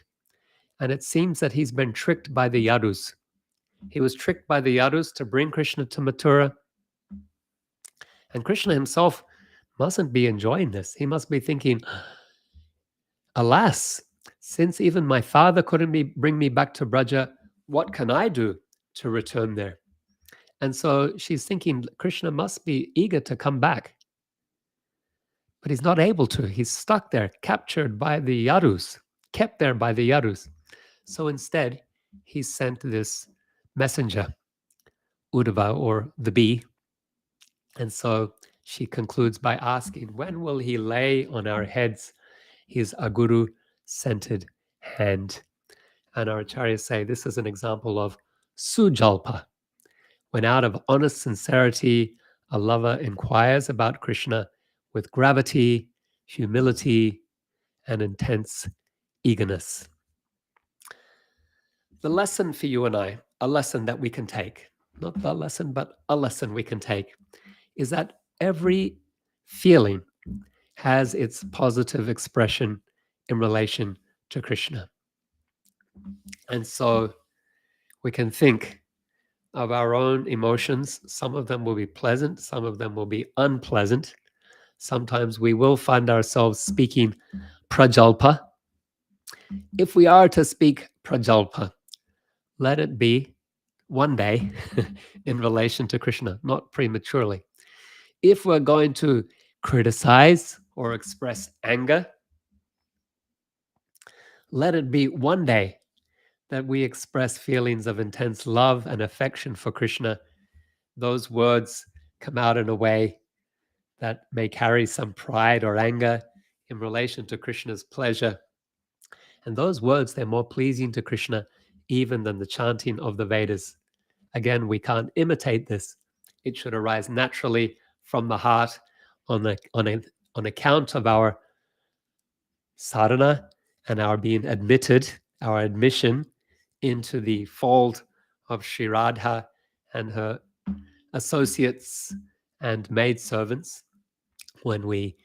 And it seems that he's been tricked by the Yadus. He was tricked by the Yadus to bring Krishna to Mathura. And Krishna himself mustn't be enjoying this. He must be thinking, alas, since even my father couldn't bring me back to Braja, what can I do to return there? And so she's thinking Krishna must be eager to come back. But he's not able to. He's stuck there, captured by the Yarus, kept there by the Yarus. So instead, he sent this messenger, Uddhava, or the bee. And so she concludes by asking, when will he lay on our heads his aguru scented hand? And our acharyas say this is an example of sujalpa. When out of honest sincerity, a lover inquires about Krishna with gravity, humility, and intense eagerness. The lesson for you and I, a lesson that we can take, not the lesson, but a lesson we can take, is that every feeling has its positive expression in relation to Krishna. And so we can think of our own emotions. Some of them will be pleasant, some of them will be unpleasant. Sometimes we will find ourselves speaking prajalpa. If we are to speak prajalpa, let it be one day in relation to Krishna, not prematurely. If we're going to criticize or express anger, let it be one day that we express feelings of intense love and affection for Krishna. Those words come out in a way that may carry some pride or anger in relation to Krishna's pleasure. And those words, they're more pleasing to Krishna even than the chanting of the Vedas. Again, we can't imitate this. It should arise naturally from the heart on account of our sadhana and our being admitted, our admission into the fold of Sri Radha and her associates and maidservants, when we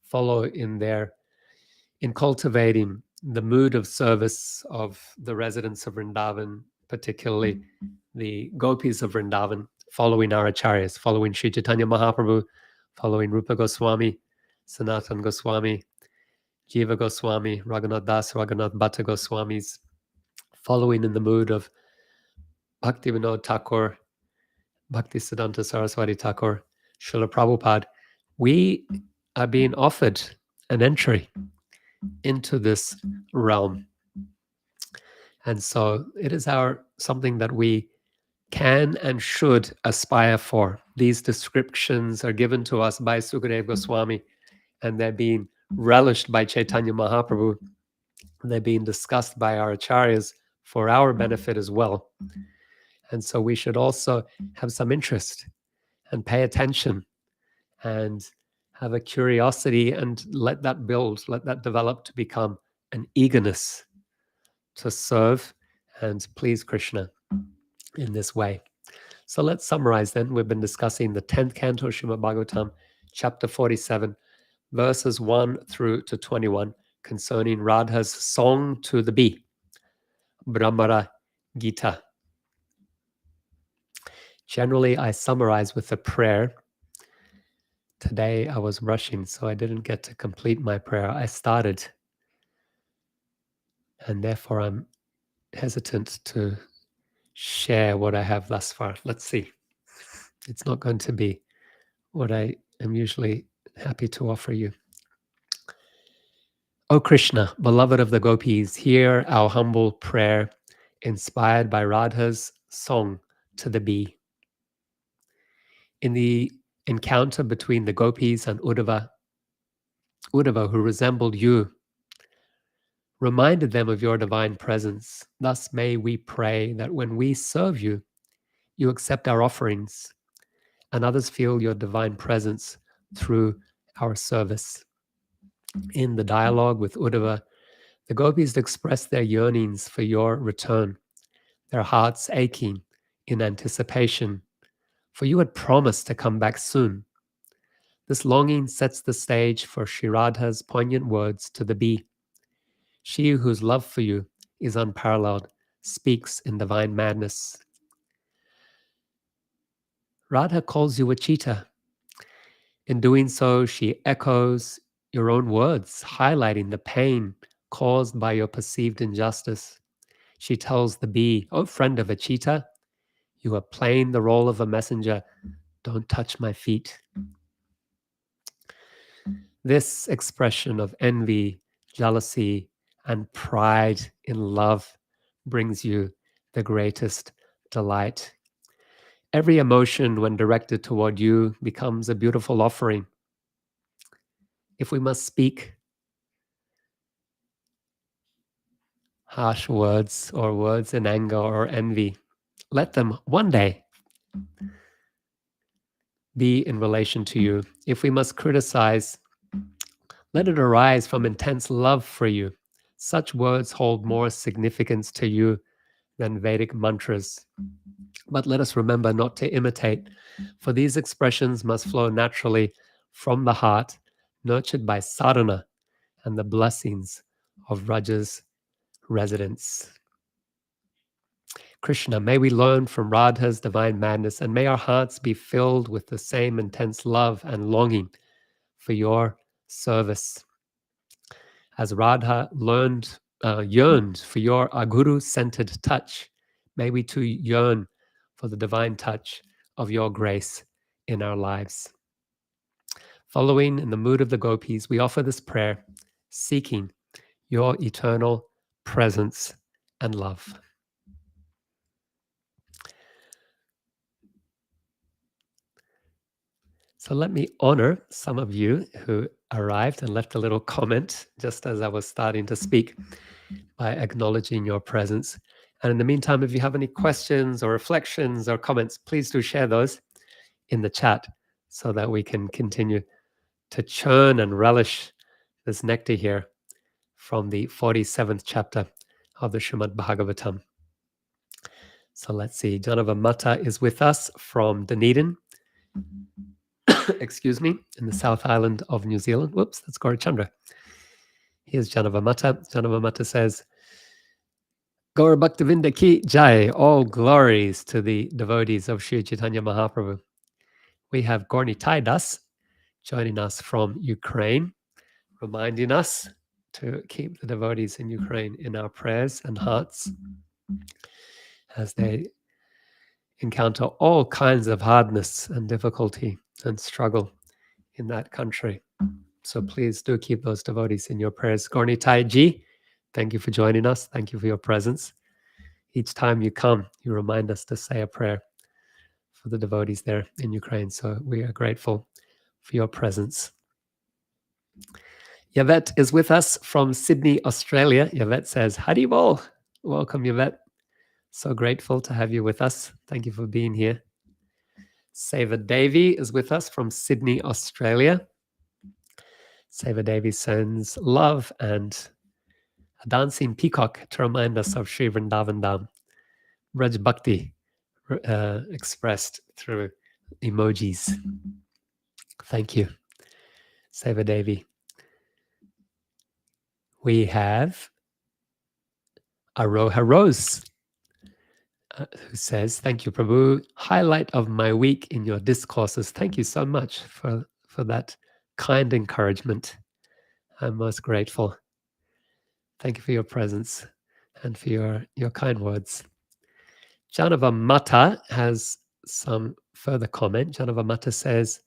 follow in cultivating the mood of service of the residents of Vrindavan, particularly the gopis of Vrindavan, following our acharyas, following Sri Chaitanya Mahaprabhu, following Rupa Goswami, Sanatan Goswami, Jiva Goswami, Raghunath Das, Raghunath Bhatta Goswamis, following in the mood of Bhaktivinoda Thakur, Bhaktisiddhanta Saraswati Thakur, Srila Prabhupada, we are being offered an entry into this realm. And so it is something that we can and should aspire for. These descriptions are given to us by Sukadeva Goswami, and they're being relished by Chaitanya Mahaprabhu. They're being discussed by our acharyas for our benefit as well. And so we should also have some interest and pay attention and have a curiosity and let that build, let that develop to become an eagerness to serve and please Krishna in this way. So let's summarize then. We've been discussing the 10th canto, Srimad Bhagavatam, chapter 47, verses 1 through to 21, concerning Radha's song to the bee, Brahmara Gita. Generally, I summarize with a prayer. Today I was rushing, so I didn't get to complete my prayer. I started, and therefore I'm hesitant to share what I have thus far. Let's see. It's not going to be what I am usually happy to offer you. O Krishna, beloved of the gopis, hear our humble prayer, inspired by Radha's song to the bee. In the encounter between the gopis and Uddhava, who resembled you, reminded them of your divine presence. Thus may we pray that when we serve you, you accept our offerings, and others feel your divine presence through our service. In the dialogue with Uddhava, the gopis expressed their yearnings for your return, their hearts aching in anticipation, for you had promised to come back soon. This longing sets the stage for Sri Radha's poignant words to the bee. She whose love for you is unparalleled speaks in divine madness. Radha calls you a cheetah. In doing so, she echoes your own words, highlighting the pain caused by your perceived injustice. She tells the bee, "Oh, friend of a cheetah, you are playing the role of a messenger. Don't touch my feet." This expression of envy, jealousy, and pride in love brings you the greatest delight. Every emotion, when directed toward you, becomes a beautiful offering. If we must speak harsh words or words in anger or envy, let them one day be in relation to you. If we must criticize, let it arise from intense love for you. Such words hold more significance to you than Vedic mantras. But let us remember not to imitate, for these expressions must flow naturally from the heart, nurtured by sadhana and the blessings of Raja's residence. Krishna, may we learn from Radha's divine madness, and may our hearts be filled with the same intense love and longing for your service. As Radha yearned for your aguru-centered touch, may we too yearn for the divine touch of your grace in our lives. Following in the mood of the gopis, we offer this prayer, seeking your eternal presence and love. So let me honor some of you who arrived and left a little comment just as I was starting to speak by acknowledging your presence. And in the meantime, if you have any questions or reflections or comments, please do share those in the chat so that we can continue to churn and relish this nectar here from the 47th chapter of the Srimad Bhagavatam. So let's see. Janava Mata is with us from Dunedin. Excuse me, in the South Island of New Zealand. Whoops, that's Gaurachandra. Here's Janava Mata. Janava Mata says, Gaur Bhaktavinda Ki Jai, all glories to the devotees of Sri Chaitanya Mahaprabhu. We have Gorni Das joining us from Ukraine, reminding us to keep the devotees in Ukraine in our prayers and hearts as they encounter all kinds of hardness and difficulty and struggle in that country. So please do keep those devotees in your prayers. Gorni Ji, thank you for joining us. Thank you for your presence. Each time you come, you remind us to say a prayer for the devotees there in Ukraine. So we are grateful for your presence. Yvette is with us from Sydney, Australia. Yvette says, Haribol. Welcome, Yvette. So grateful to have you with us. Thank you for being here. Seva Devi is with us from Sydney, Australia. Seva Devi sends love and a dancing peacock to remind us of Sri Vrindavan Dham. Raj Bhakti expressed through emojis. Thank you, Seva Devi. We have Aroha Rose, who says, thank you, Prabhu. Highlight of my week in your discourses. Thank you so much for that kind encouragement. I'm most grateful. Thank you for your presence and for your kind words. Janava Mata has some further comment. Janava Mata says,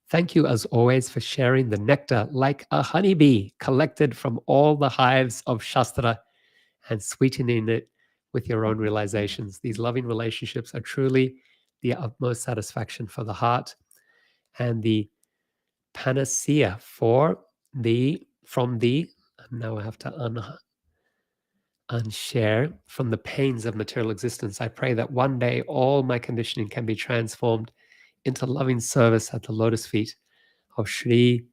thank you as always for sharing the nectar like a honeybee collected from all the hives of Shastra and sweetening it with your own realizations. These loving relationships are truly the utmost satisfaction for the heart and the panacea from the, now I have to unshare from the pains of material existence. I pray that one day all my conditioning can be transformed into loving service at the lotus feet of Sri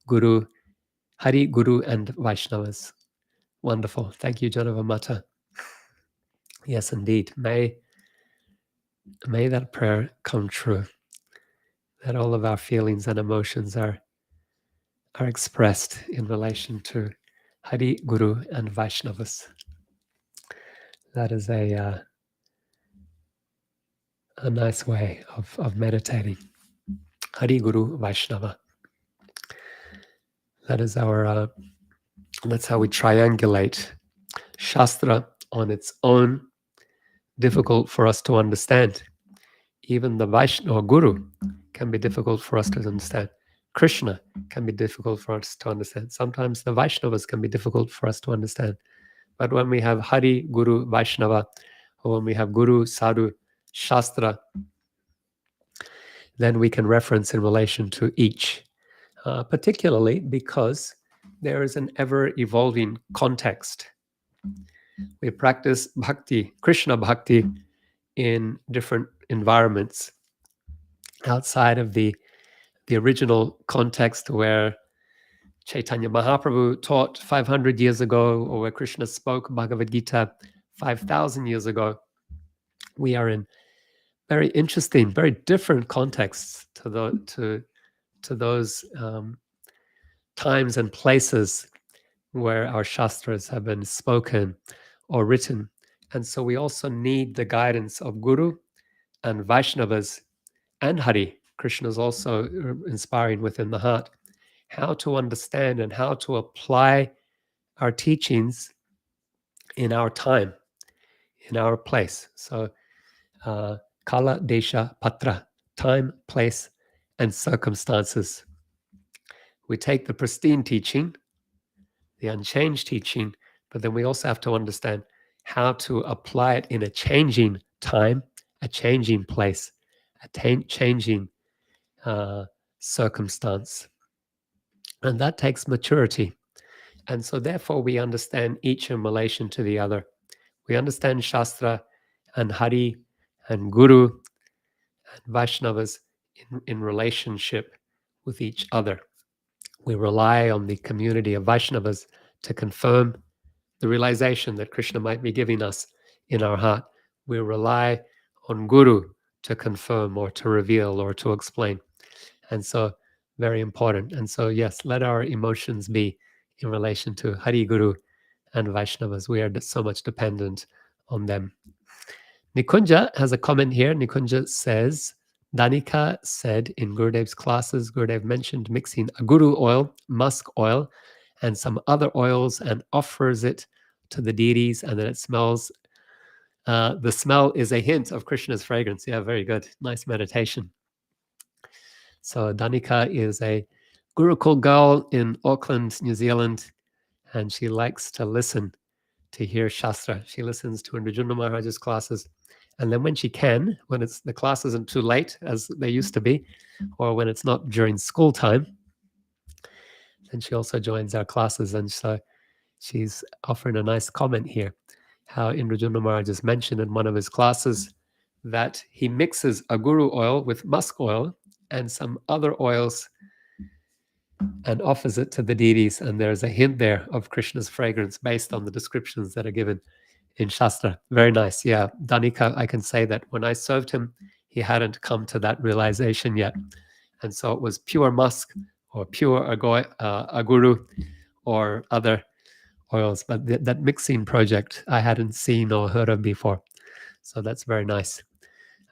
Guru, Hari Guru and Vaishnavas. Wonderful. Thank you, Janava Mata. Yes, indeed. May that prayer come true, that all of our feelings and emotions are expressed in relation to Hari, Guru, and Vaishnavas. That is a nice way of meditating. Hari, Guru, Vaishnava. That is our. That's how we triangulate Shastra on its own, difficult for us to understand. Even the Vaishnava Guru can be difficult for us to understand. Krishna can be difficult for us to understand. Sometimes the Vaishnavas can be difficult for us to understand. But when we have Hari, Guru, Vaishnava, or when we have Guru, Sadhu, Shastra, then we can reference in relation to each, particularly because there is an ever-evolving context. We practice bhakti, Krishna bhakti, in different environments outside of the original context where Chaitanya Mahaprabhu taught 500 years ago, or where Krishna spoke Bhagavad Gita 5,000 years ago. We are in very interesting, very different contexts to those times and places where our Shastras have been spoken or written. And so we also need the guidance of Guru and Vaishnavas and Hari. Krishna is also inspiring within the heart how to understand and how to apply our teachings in our time, in our place. So, Kala, Desha, Patra, time, place, and circumstances. We take the pristine teaching, the unchanged teaching, but then we also have to understand how to apply it in a changing time, a changing place, a changing circumstance. And that takes maturity. And so therefore we understand each in relation to the other. We understand Shastra and Hari and Guru and Vaishnavas in relationship with each other. We rely on the community of Vaishnavas to confirm the realization that Krishna might be giving us in our heart. We rely on Guru to confirm or to reveal or to explain. And so, very important. And so, yes, let our emotions be in relation to Hari, Guru, and Vaishnavas. We are so much dependent on them. Nikunja has a comment here. Nikunja says, Danika said in Gurudev's classes, Gurudev mentioned mixing a guru oil, musk oil, and some other oils and offers it to the deities, and then it smells. The smell is a hint of Krishna's fragrance. Yeah, very good. Nice meditation. So Danika is a Gurukul girl in Auckland, New Zealand, and she likes to listen to hear Shastra. She listens to Nrujuna Maharaj's classes. And then when she can, when the class isn't too late, as they used to be, or when it's not during school time, then she also joins our classes. And so she's offering a nice comment here, how Indrajuna Maharaj just mentioned in one of his classes that he mixes a guru oil with musk oil and some other oils and offers it to the deities. And there's a hint there of Krishna's fragrance based on the descriptions that are given in Shastra. Very nice. Yeah. Danika, I can say that when I served him, he hadn't come to that realization yet. And so it was pure musk or pure aguru or other oils. But that mixing project I hadn't seen or heard of before. So that's very nice.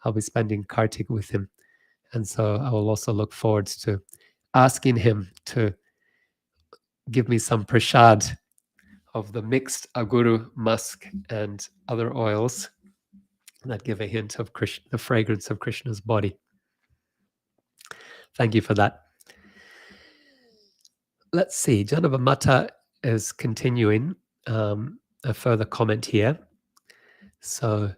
I'll be spending Kartik with him. And so I will also look forward to asking him to give me some prasad of the mixed aguru, musk, and other oils that give a hint of Krishna, the fragrance of Krishna's body. Thank you for that. Let's see. Janava Mata is continuing a further comment here. So,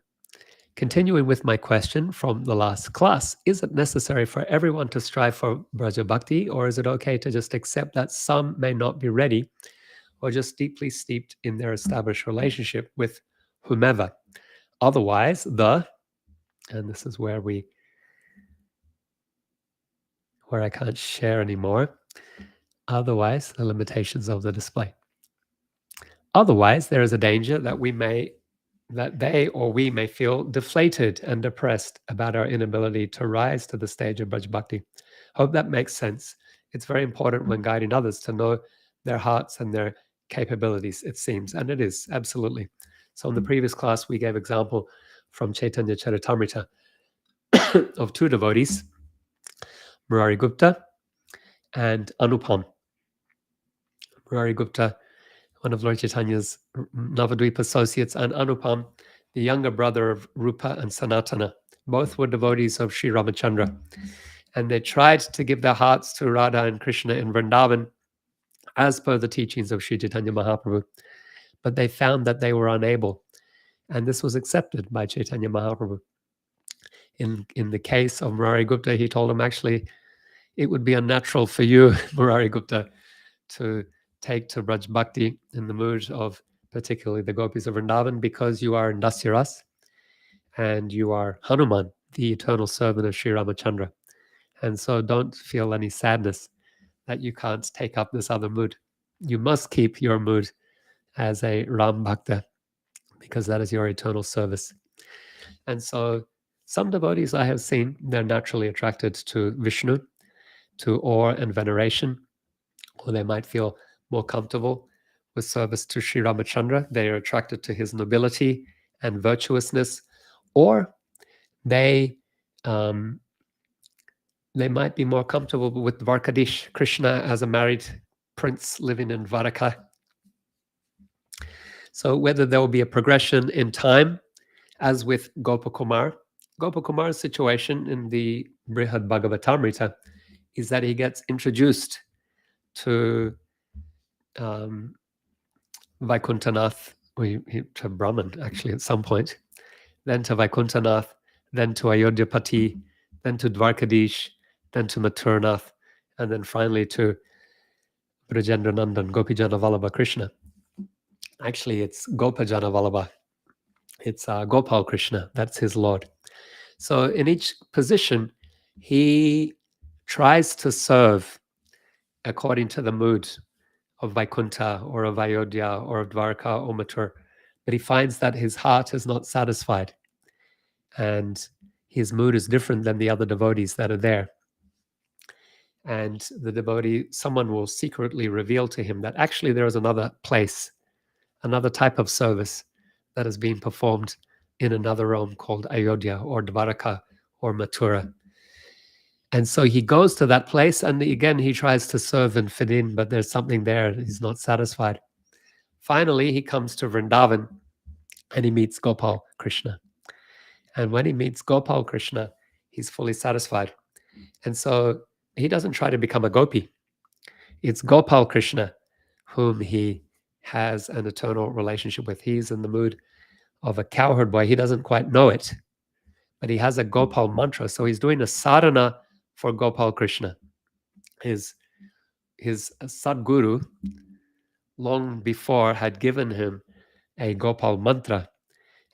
continuing with my question from the last class, is it necessary for everyone to strive for Braja Bhakti, or is it okay to just accept that some may not be ready or just deeply steeped in their established relationship with whomever? Otherwise, and this is where I can't share anymore. Otherwise, the limitations of the display. Otherwise, there is a danger that they or we may feel deflated and depressed about our inability to rise to the stage of Braj Bhakti. Hope that makes sense. It's very important when guiding others to know their hearts and their capabilities, it seems, and it is, absolutely. So in the previous class, we gave example from Chaitanya Charitamrita of two devotees, Murari Gupta and Anupam. Murari Gupta, one of Lord Chaitanya's Navadvipa associates, and Anupam, the younger brother of Rupa and Sanatana. Both were devotees of Sri Ramachandra. And they tried to give their hearts to Radha and Krishna in Vrindavan, as per the teachings of Sri Chaitanya Mahaprabhu. But they found that they were unable. And this was accepted by Chaitanya Mahaprabhu. In the case of Murari Gupta, he told him, actually, it would be unnatural for you, Murari Gupta, to take to Braj Bhakti in the mood of particularly the gopis of Vrindavan, because you are Dasyaras and you are Hanuman, the eternal servant of Sri Ramachandra. And so don't feel any sadness that you can't take up this other mood. You must keep your mood as a Ram Bhakta, because that is your eternal service. And so some devotees I have seen, they're naturally attracted to Vishnu, to awe and veneration, or they might feel more comfortable with service to Sri Ramachandra. They are attracted to his nobility and virtuousness, or they might be more comfortable with Dwarkadish, Krishna as a married prince living in Dwarka. So whether there will be a progression in time, as with Gopakumar, Gopakumar's situation in the Brihad Bhagavatamrita is that he gets introduced to Vaikuntanath, to Brahman actually at some point, then to Vaikuntanath, then to Ayodhyapati, then to Dwarkadish, then to Mathuranath, and then finally to Brajendra Nandan, Gopijana Vallabha Krishna. Actually, it's Gopajana Vallabha. It's Gopal Krishna. That's his Lord. So in each position, he tries to serve according to the mood of Vaikuntha or of Ayodhya or of Dwarka or Mathur, but he finds that his heart is not satisfied and his mood is different than the other devotees that are there. And the devotee, someone will secretly reveal to him that actually there is another place, another type of service that is being performed in another realm called Ayodhya or Dwaraka or Mathura. And so he goes to that place, and again, he tries to serve and fit in, but there's something there. He's not satisfied. Finally, he comes to Vrindavan and he meets Gopal Krishna. And when he meets Gopal Krishna, he's fully satisfied. And so he doesn't try to become a gopi. It's Gopal Krishna whom he has an eternal relationship with. He's in the mood of a cowherd boy. He doesn't quite know it, but he has a Gopal mantra. So he's doing a sadhana for Gopal Krishna. His Sadguru, long before, had given him a Gopal mantra.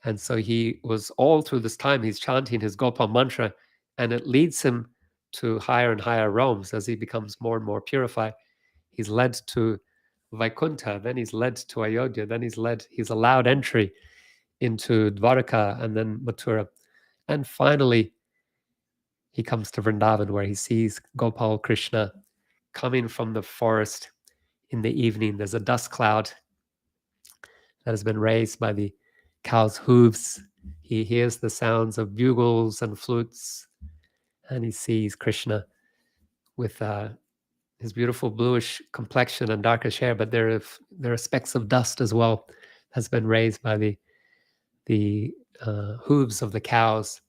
And so he was, all through this time, he's chanting his Gopal mantra, and it leads him to higher and higher realms as he becomes more and more purified. He's led to Vaikuntha, then he's led to Ayodhya, then he's allowed entry into Dwaraka and then Mathura. And finally, he comes to Vrindavan, where he sees Gopal Krishna coming from the forest in the evening. There's a dust cloud that has been raised by the cow's hooves. He hears the sounds of bugles and flutes, and he sees Krishna with his beautiful bluish complexion and darkish hair, but there are specks of dust as well has been raised by the hooves of the cows.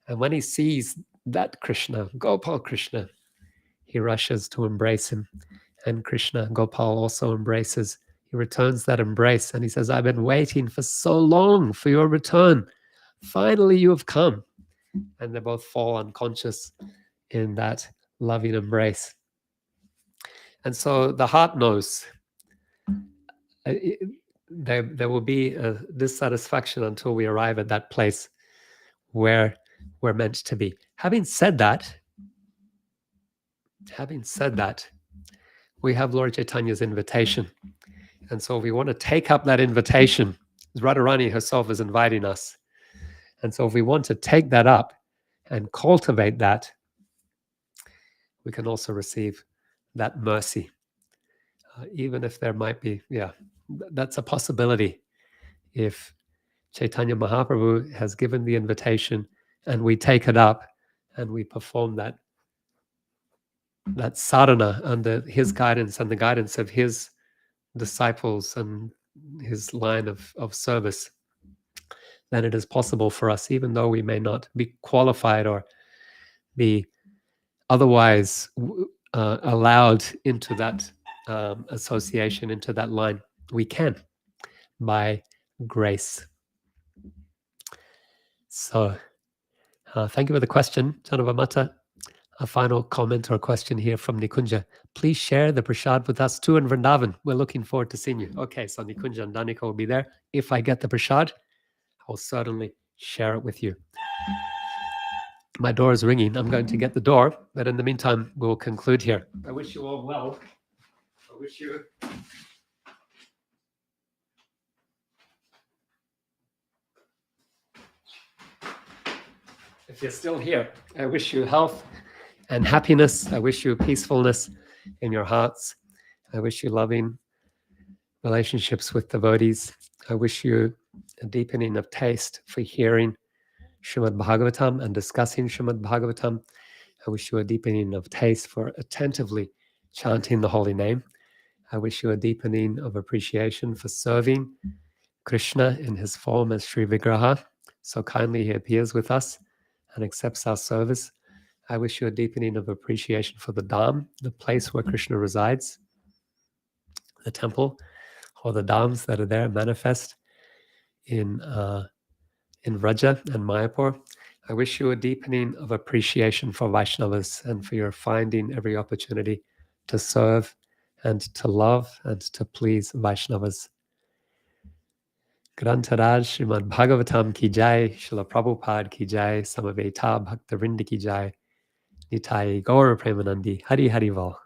And when he sees that Krishna, Gopal Krishna, he rushes to embrace him. And Krishna, Gopal, also embraces. He returns that embrace and he says, I've been waiting for so long for your return. Finally, you have come. And they both fall unconscious in that loving embrace. And so the heart knows there will be a dissatisfaction until we arrive at that place where we're meant to be. Having said that, we have Lord Chaitanya's invitation. And so we want to take up that invitation. Radharani herself is inviting us. And so if we want to take that up and cultivate that, we can also receive that mercy, even if there might be, that's a possibility. If Chaitanya Mahaprabhu has given the invitation and we take it up and we perform that sadhana under his guidance and the guidance of his disciples and his line of service, then it is possible for us, even though we may not be qualified or be otherwise allowed into that association, into that line, we can by grace. So thank you for the question, Janavamata. A final comment or question here from Nikunja. Please share the prasad with us too in Vrindavan. We're looking forward to seeing you. Okay, so Nikunja and Danika will be there. If I get the prasad, I'll certainly share it with you. My door is ringing. I'm going to get the door, but in the meantime, we'll conclude here. I wish you all well. I wish you... If you're still here, I wish you health and happiness. I wish you peacefulness in your hearts. I wish you loving relationships with devotees. I wish you a deepening of taste for hearing Srimad Bhagavatam and discussing Srimad Bhagavatam. I wish you a deepening of taste for attentively chanting the holy name. I wish you a deepening of appreciation for serving Krishna in his form as Sri Vigraha. So kindly he appears with us and accepts our service. I wish you a deepening of appreciation for the Dham, the place where Krishna resides, the temple, or the Dhams that are there manifest in Vraja and Mayapur. I wish you a deepening of appreciation for Vaishnavas and for your finding every opportunity to serve and to love and to please Vaishnavas. Grantaraj Srimad Bhagavatam ki jai, Srila Prabhupada ki jai, Samaveta Bhakta Vrinda ki jai, Nitai Gaura Premanandi, Hari Hari Val.